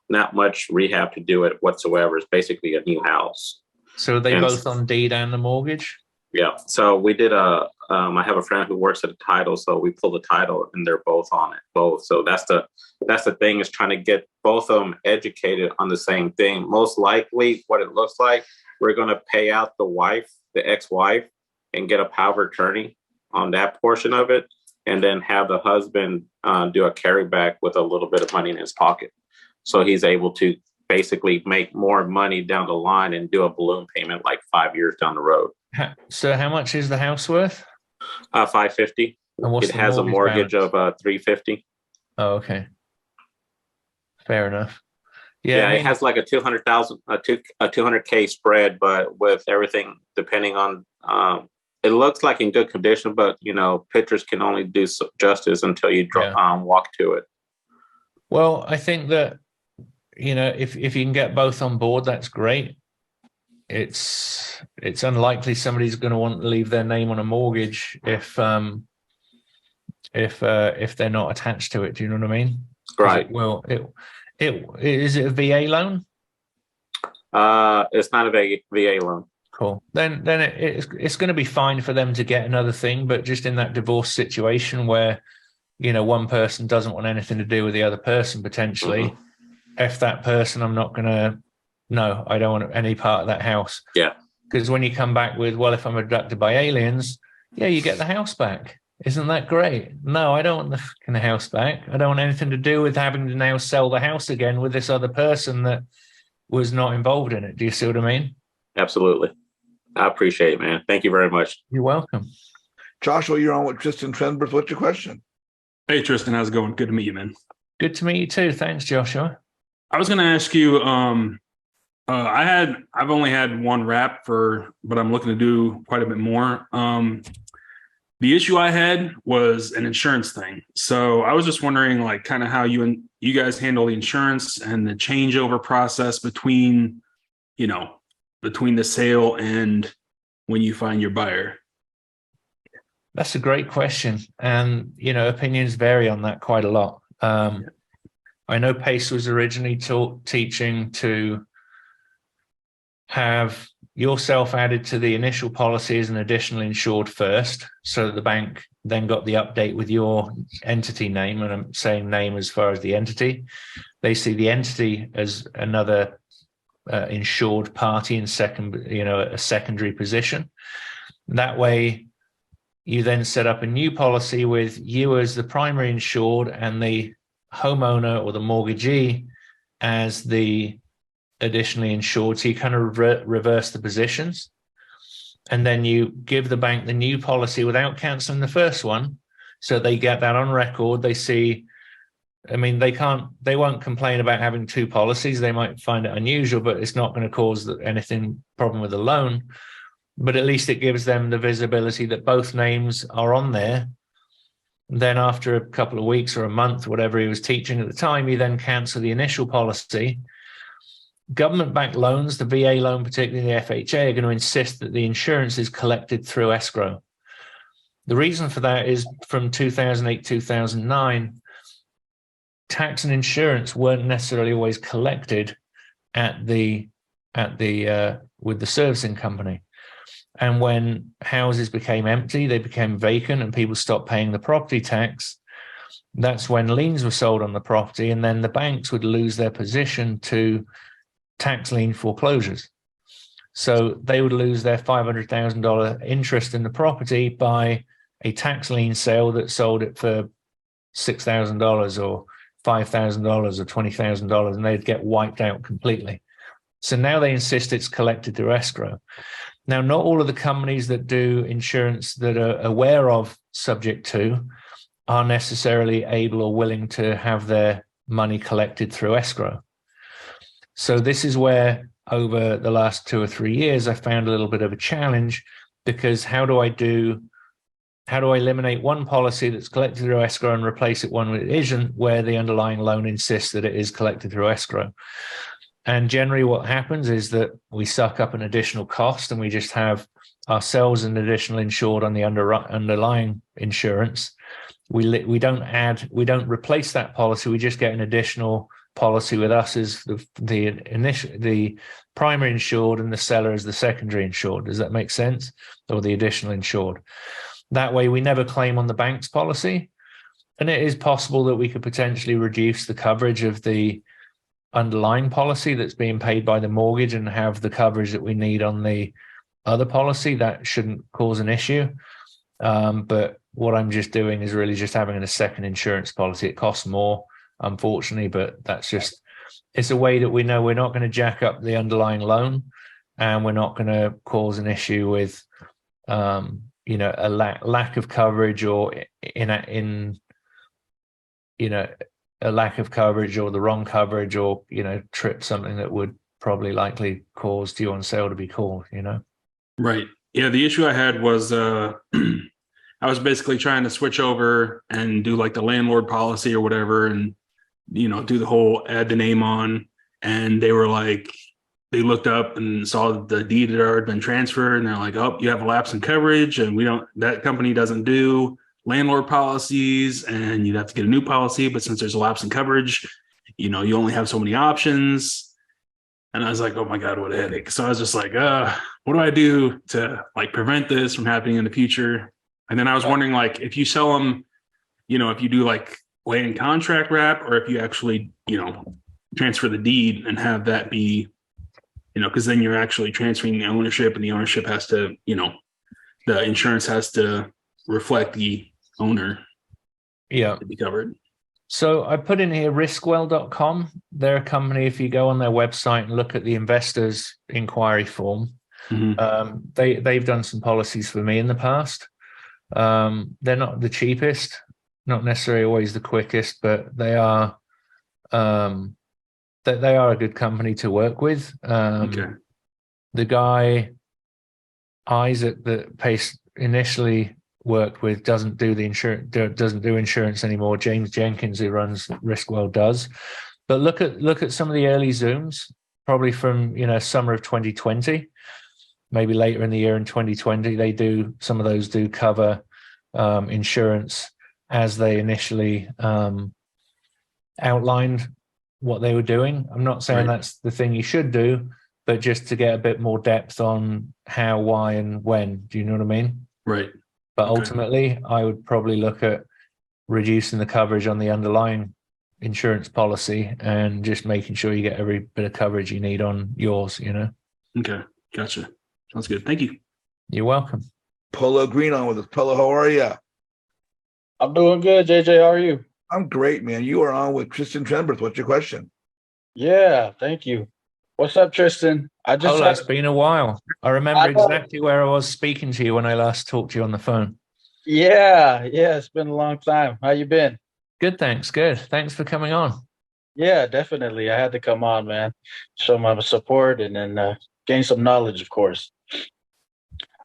not much rehab to do it whatsoever. It's basically a new house. So are they both on deed and the mortgage? Yeah. So we did I have a friend who works at a title, so we pulled the title and they're both on it, both. So that's the thing, is trying to get both of them educated on the same thing. Most likely what it looks like, we're going to pay out the ex-wife, and get a power of attorney on that portion of it, and then have the husband do a carryback with a little bit of money in his pocket. So he's able to basically make more money down the line and do a balloon payment like 5 years down the road. So how much is the house worth? $550. It has a mortgage of $350. Oh, okay. Fair enough. Yeah, I mean, it has like a 200,000, a 200K spread, but with everything depending on, it looks like in good condition, but pictures can only do justice until you walk to it. Well, I think that if you can get both on board, that's great. It's unlikely somebody's going to want to leave their name on a mortgage if they're not attached to it. Do you know what I mean? Right. Is it a VA loan? It's not a VA loan. Cool. Then it's going to be fine for them to get another thing, but just in that divorce situation where one person doesn't want anything to do with the other person potentially. Mm-hmm. If that person, I don't want any part of that house. Yeah. Because when you come back with, well, if I'm abducted by aliens, yeah, you get the house back. Isn't that great? No, I don't want the fucking house back. I don't want anything to do with having to now sell the house again with this other person that was not involved in it. Do you see what I mean? Absolutely. I appreciate it, man. Thank you very much. You're welcome. Joshua, you're on with Trystan Trenberth. What's your question? Hey, Trystan, how's it going? Good to meet you, man. Good to meet you too. Thanks, Joshua. I was going to ask you, I've only had one wrap but I'm looking to do quite a bit more. The issue I had was an insurance thing. So I was just wondering, like, kind of how you guys handle the insurance and the changeover process between the sale and when you find your buyer. That's a great question. And, opinions vary on that quite a lot. I know Pace was originally teaching to have yourself added to the initial policy as an additional insured first, so that the bank then got the update with your entity name, and I'm saying name as far as the entity. They see the entity as another insured party in a secondary position. That way, you then set up a new policy with you as the primary insured and the homeowner or the mortgagee as the additionally insured. So you kind of reverse the positions, and then you give the bank the new policy without canceling the first one, so they get that on record. They see, they won't complain about having two policies. They might find it unusual, but it's not going to cause anything problem with the loan. But at least it gives them the visibility that both names are on there. Then after a couple of weeks or a month, whatever he was teaching at the time, you then cancel the initial policy. Government-backed loans, the VA loan, particularly the FHA, are going to insist that the insurance is collected through escrow. The reason for that is from 2008, 2009, tax and insurance weren't necessarily always collected with the servicing company. And when houses became empty, they became vacant, and people stopped paying the property tax. That's when liens were sold on the property, and then the banks would lose their position to tax lien foreclosures. So they would lose their $500,000 interest in the property by a tax lien sale that sold it for $6,000 or $5,000 or $20,000, and they'd get wiped out completely. So now they insist it's collected through escrow. Now, not all of the companies that do insurance that are aware of subject to are necessarily able or willing to have their money collected through escrow. So this is where over the last 2 or 3 years, I found a little bit of a challenge, because how do I eliminate one policy that's collected through escrow and replace it one that isn't, where the underlying loan insists that it is collected through escrow? And generally what happens is that we suck up an additional cost, and we just have ourselves an additional insured on the underlying insurance. We don't replace that policy. We just get an additional policy with us as the primary insured, and the seller as the secondary insured. Does that make sense? Or the additional insured. That way we never claim on the bank's policy. And it is possible that we could potentially reduce the coverage of the underlying policy that's being paid by the mortgage and have the coverage that we need on the other policy. That shouldn't cause an issue. But what I'm just doing is really just having a second insurance policy. It costs more, unfortunately, but it's a way that we know we're not going to jack up the underlying loan, and we're not going to cause an issue with, a lack of coverage, or a lack of coverage, or the wrong coverage, or, trip something that would probably likely cause due on sale to be called, Right. Yeah. The issue I had was, I was basically trying to switch over and do like the landlord policy or whatever, and, do the whole add the name on. And they were like, they looked up and saw the deed had already been transferred, and they're like, oh, you have a lapse in coverage, and that company doesn't do landlord policies, and you'd have to get a new policy. But since there's a lapse in coverage, you only have so many options. And I was like, oh my God, what a headache. So I was just like, what do I do to like prevent this from happening in the future? And then I was wondering, like, if you sell them, if you do like land contract wrap, or if you actually, transfer the deed and have that be, because then you're actually transferring the ownership, and the ownership has to, the insurance has to reflect the owner. Yeah. To be covered. So I put in here riskwell.com. They're a company, if you go on their website and look at the investors inquiry form, they've done some policies for me in the past. They're not the cheapest, not necessarily always the quickest, but they are a good company to work with. The guy Isaac that Pace initially worked with doesn't do insurance anymore. James Jenkins, who runs Riskwell, does. But look at some of the early Zooms, probably from summer of 2020, maybe later in the year in 2020. Some of those do cover insurance as they initially outlined what they were doing. I'm not saying that's the thing you should do, but just to get a bit more depth on how, why, and when. Do you know what I mean? Right. But ultimately, I would probably look at reducing the coverage on the underlying insurance policy and just making sure you get every bit of coverage you need on yours, Okay. Gotcha. Sounds good. Thank you. You're welcome. Polo Green on with us. Polo, how are you? I'm doing good, JJ. How are you? I'm great, man. You are on with Trystan Trenberth. What's your question? Yeah, thank you. What's up, Trystan? It's been a while. I remember exactly where I was speaking to you when I last talked to you on the phone. Yeah, it's been a long time. How you been? Good, thanks. Good. Thanks for coming on. Yeah, definitely. I had to come on, man. Show my support and then gain some knowledge, of course.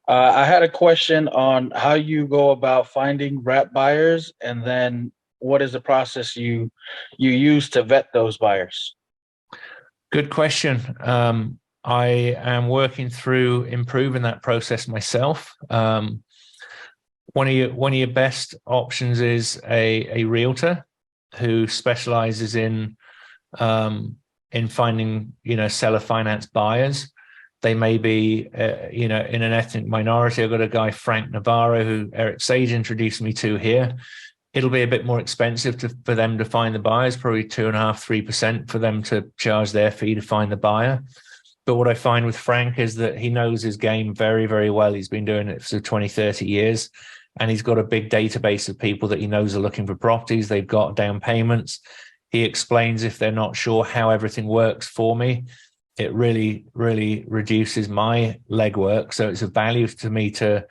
I had a question on how you go about finding wrap buyers, and then what is the process you use to vet those buyers? Good question. I am working through improving that process myself. One of your best options is a realtor who specializes in finding seller finance buyers. They may be in an ethnic minority. I've got a guy, Frank Navarro, who Eric Sage introduced me to here. It'll be a bit more expensive for them to find the buyers, probably 2.5-3% for them to charge their fee to find the buyer. But what I find with Frank is that he knows his game very, very well. He's been doing it for 20, 30 years, and he's got a big database of people that he knows are looking for properties. They've got down payments. He explains if they're not sure how everything works for me. It really, really reduces my legwork. So it's of value to me to,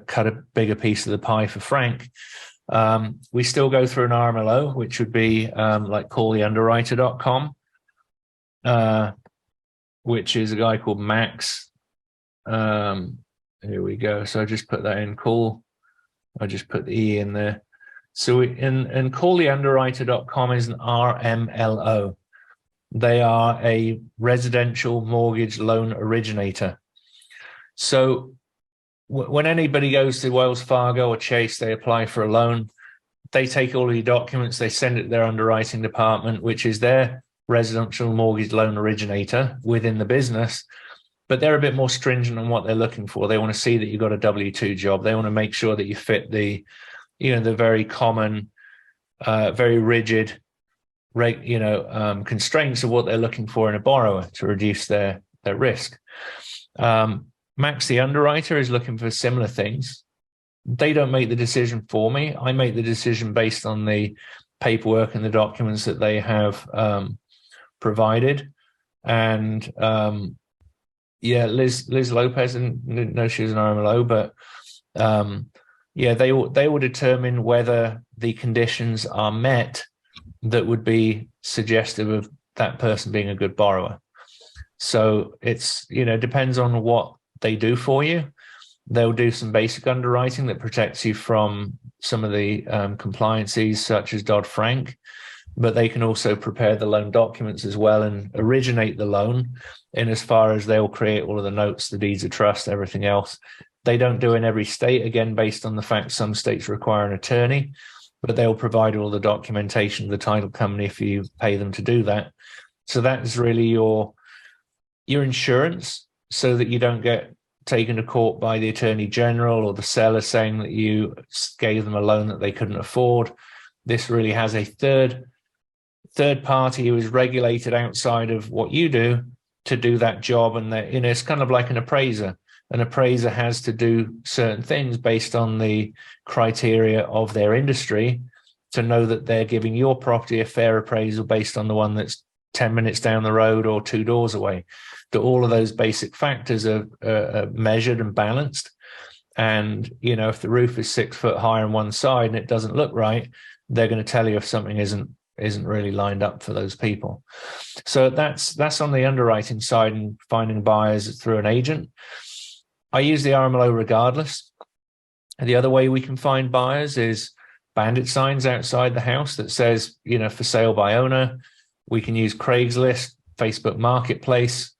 cut a bigger piece of the pie for Frank. We still go through an RMLO, which would be like calltheunderwriter.com, which is a guy called Max. Here we go. So I just put that in call. I just put the E in there. So in calltheunderwriter.com is an RMLO. They are a residential mortgage loan originator. So when anybody goes to Wells Fargo or Chase, they apply for a loan. They take all of your documents, they send it to their underwriting department, which is their residential mortgage loan originator within the business. But they're a bit more stringent on what they're looking for. They want to see that you've got a W-2 job. They want to make sure that you fit the very common, very rigid, constraints of what they're looking for in a borrower to reduce their risk. Max, the underwriter, is looking for similar things. They don't make the decision for me. I make the decision based on the paperwork and the documents that they have provided. And Liz Lopez, and didn't know she was an RMLO, but they will determine whether the conditions are met that would be suggestive of that person being a good borrower. So it's, depends on what they do for you. They'll do some basic underwriting that protects you from some of the compliances such as Dodd-Frank, but they can also prepare the loan documents as well and originate the loan in as far as they'll create all of the notes, the deeds of trust, everything else. They don't do in every state, again, based on the fact some states require an attorney, but they'll provide all the documentation of the title company if you pay them to do that. So that is really your insurance, so that you don't get taken to court by the attorney general or the seller saying that you gave them a loan that they couldn't afford. This really has a third party who is regulated outside of what you do to do that job. And it's kind of like an appraiser. An appraiser has to do certain things based on the criteria of their industry to know that they're giving your property a fair appraisal based on the one that's 10 minutes down the road or 2 doors away. That all of those basic factors are measured and balanced. And, if the roof is 6 foot high on one side and it doesn't look right, they're going to tell you if something isn't really lined up for those people. So that's on the underwriting side and finding buyers through an agent. I use the RMLO regardless. The other way we can find buyers is bandit signs outside the house that says, for sale by owner. We can use Craigslist, Facebook Marketplace.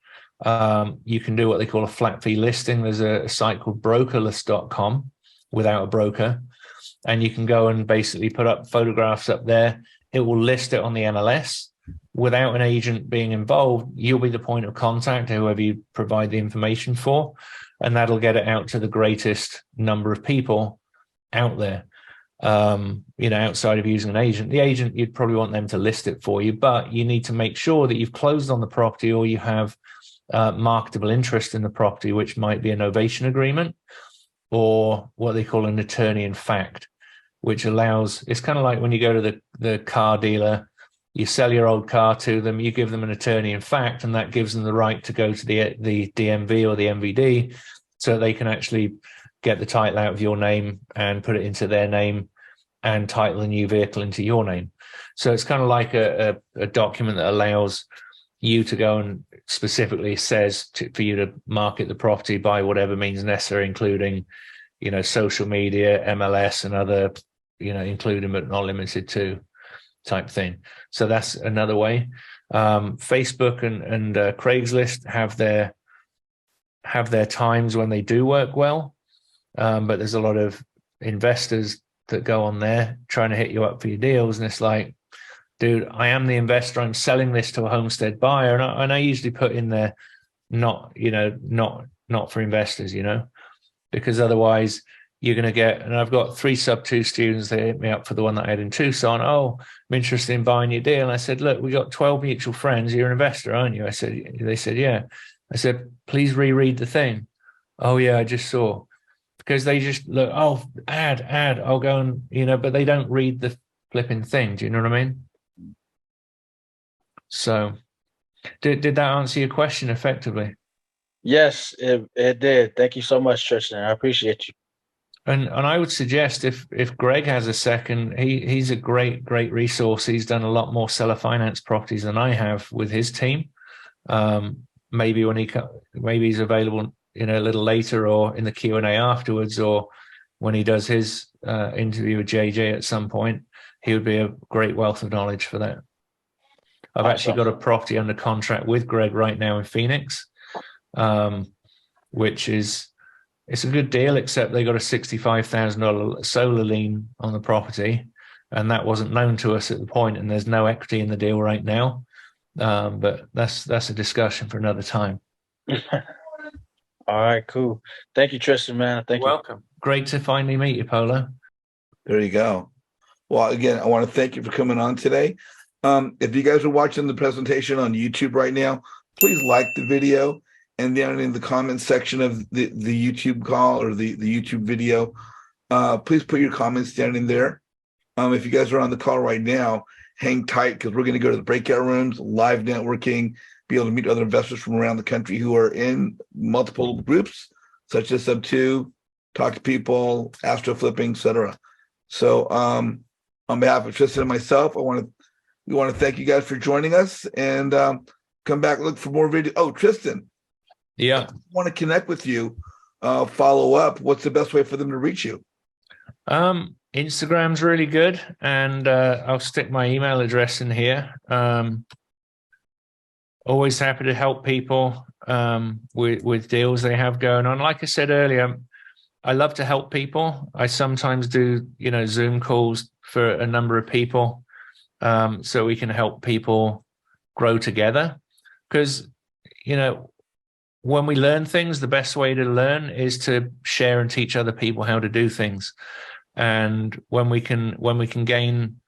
You can do what they call a flat fee listing. There's a site called brokerless.com without a broker. And you can go and basically put up photographs up there. It will list it on the MLS. Without an agent being involved, you'll be the point of contact, whoever you provide the information for, and that'll get it out to the greatest number of people out there. Outside of using an agent. The agent, you'd probably want them to list it for you, but you need to make sure that you've closed on the property or you have marketable interest in the property, which might be a novation agreement or what they call an attorney in fact, which allows, it's kind of like when you go to the car dealer, you sell your old car to them, you give them an attorney in fact, and that gives them the right to go to the DMV or the MVD so they can actually get the title out of your name and put it into their name and title a new vehicle into your name. So it's kind of like a document that allows you to go and specifically says for you to market the property by whatever means necessary, including, social media, MLS and other, including but not limited to type thing. So that's another way. Facebook and Craigslist have their times when they do work well. But there's a lot of investors that go on there trying to hit you up for your deals. And it's like, dude, I am the investor. I'm selling this to a homestead buyer. And I usually put in there, not for investors, because otherwise you're going to get, and I've got 3 sub-2 students. They hit me up for the one that I had in Tucson. Oh, I'm interested in buying your deal. And I said, look, we got 12 mutual friends. You're an investor, aren't you? They said, yeah. I said, please reread the thing. Oh yeah, I just saw. Because they just look, oh, ad, I'll go and, but they don't read the flipping thing. Do you know what I mean? So did that answer your question effectively? Yes, it did. Thank you so much, Tristan. I appreciate you. And I would suggest if Greg has a second, he's a great resource. He's done a lot more seller finance properties than I have with his team. Maybe maybe he's available, a little later, or in the Q&A afterwards, or when he does his interview with JJ at some point, he would be a great wealth of knowledge for that. I've actually got a property under contract with Greg right now in Phoenix, which it's a good deal, except they got a $65,000 solar lien on the property, and that wasn't known to us at the point, and there's no equity in the deal right now. But that's a discussion for another time. All right, cool. Thank you, Tristan, man. Thank you. Welcome. Great to finally meet you, Polo. There you go. Well, again, I want to thank you for coming on today. If you guys are watching the presentation on YouTube right now, please like the video, and down in the comments section of the YouTube call or the YouTube video, please put your comments down in there. If you guys are on the call right now, hang tight, because we're going to go to the breakout rooms, live networking, be able to meet other investors from around the country who are in multiple groups, such as Sub 2, talk to people, astro flipping, etc. So on behalf of Tristan and myself, we want to thank you guys for joining us, and come back, look for more video. Oh, Tristan. Yeah. If I want to connect with you, follow up, what's the best way for them to reach you? Instagram's really good, and I'll stick my email address in here. Always happy to help people with deals they have going on. Like I said earlier, I love to help people. I sometimes do, Zoom calls for a number of people, so we can help people grow together. Because, when we learn things, the best way to learn is to share and teach other people how to do things. And when we can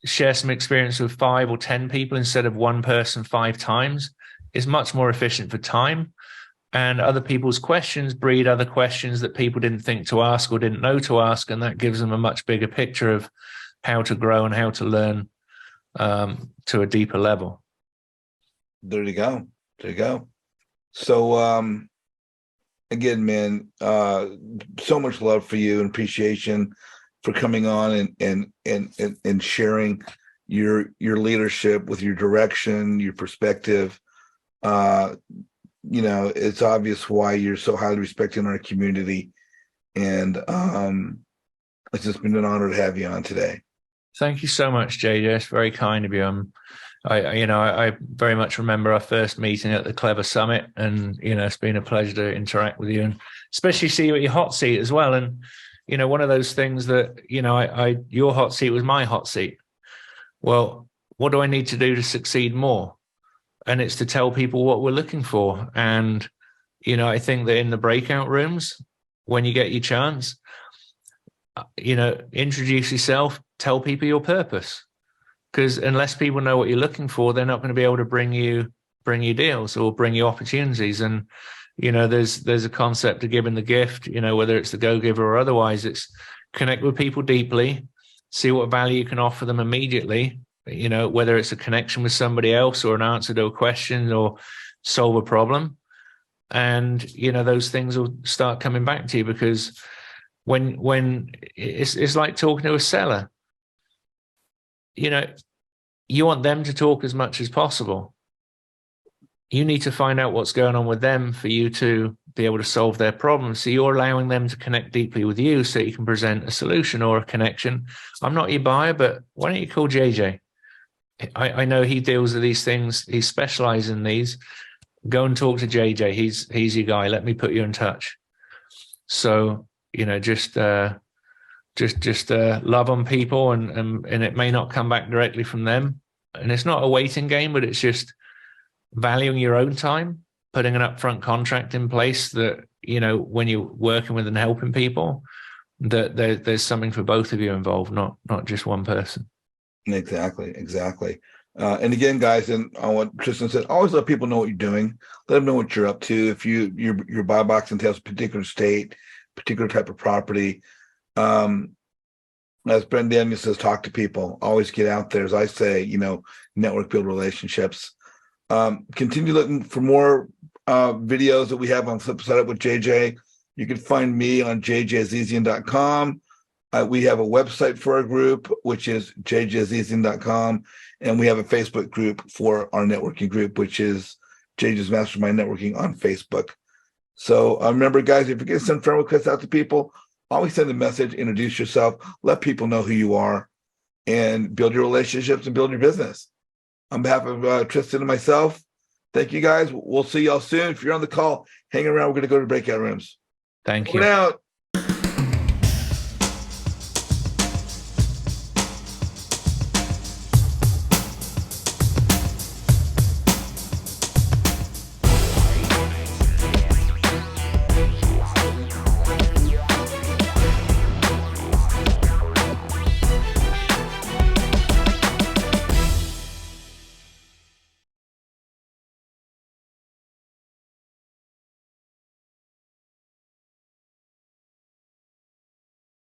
share some experience with 5 or 10 people instead of one person 5 times, is much more efficient for time. And other people's questions breed other questions that people didn't think to ask or didn't know to ask, and that gives them a much bigger picture of how to grow and how to learn to a deeper level. There you go. There you go. So again, man, so much love for you and appreciation for coming on and sharing your leadership with your direction, your perspective. It's obvious why you're so highly respected in our community, and it's just been an honor to have you on today. Thank you so much, JJ. It's very kind of you. I very much remember our first meeting at the Clever Summit, and it's been a pleasure to interact with you, and especially see you at your hot seat as well. And one of those things that your hot seat was my hot seat. Well, what do I need to do to succeed more? And it's to tell people what we're looking for. And I think that in the breakout rooms, when you get your chance, introduce yourself, tell people your purpose. Because unless people know what you're looking for, they're not going to be able to bring you deals or bring you opportunities. And there's a concept of giving the gift. Whether it's the go-giver or otherwise, it's connect with people deeply, see what value you can offer them immediately. Whether it's a connection with somebody else or an answer to a question or solve a problem, and those things will start coming back to you. Because when it's like talking to a seller. You want them to talk as much as possible. You need to find out what's going on with them for you to be able to solve their problems. So you're allowing them to connect deeply with you so you can present a solution or a connection. I'm not your buyer, but why don't you call JJ? I know he deals with these things. He specializes in these. Go and talk to JJ. He's your guy. Let me put you in touch. So, just love on people, and it may not come back directly from them. And it's not a waiting game, but it's just valuing your own time, putting an upfront contract in place that, when you're working with and helping people, that there's something for both of you involved, not just one person. Exactly. And again, guys, and on what Trystan said, always let people know what you're doing. Let them know what you're up to. If your buy box entails a particular state, particular type of property, as Brent Daniel says, talk to people. Always get out there. As I say, network, build relationships. Continue looking for more videos that we have on Flip Side Up with JJ. You can find me on jjazizian.com. We have a website for our group, which is jjazizian.com. And we have a Facebook group for our networking group, which is JJ's Mastermind Networking on Facebook. So remember, guys, if you're going to send friend requests out to people, always send a message, introduce yourself, let people know who you are, and build your relationships and build your business. On behalf of Trystan and myself, thank you, guys. We'll see y'all soon. If you're on the call, hang around. We're going to go to breakout rooms. Thank Over you. and out.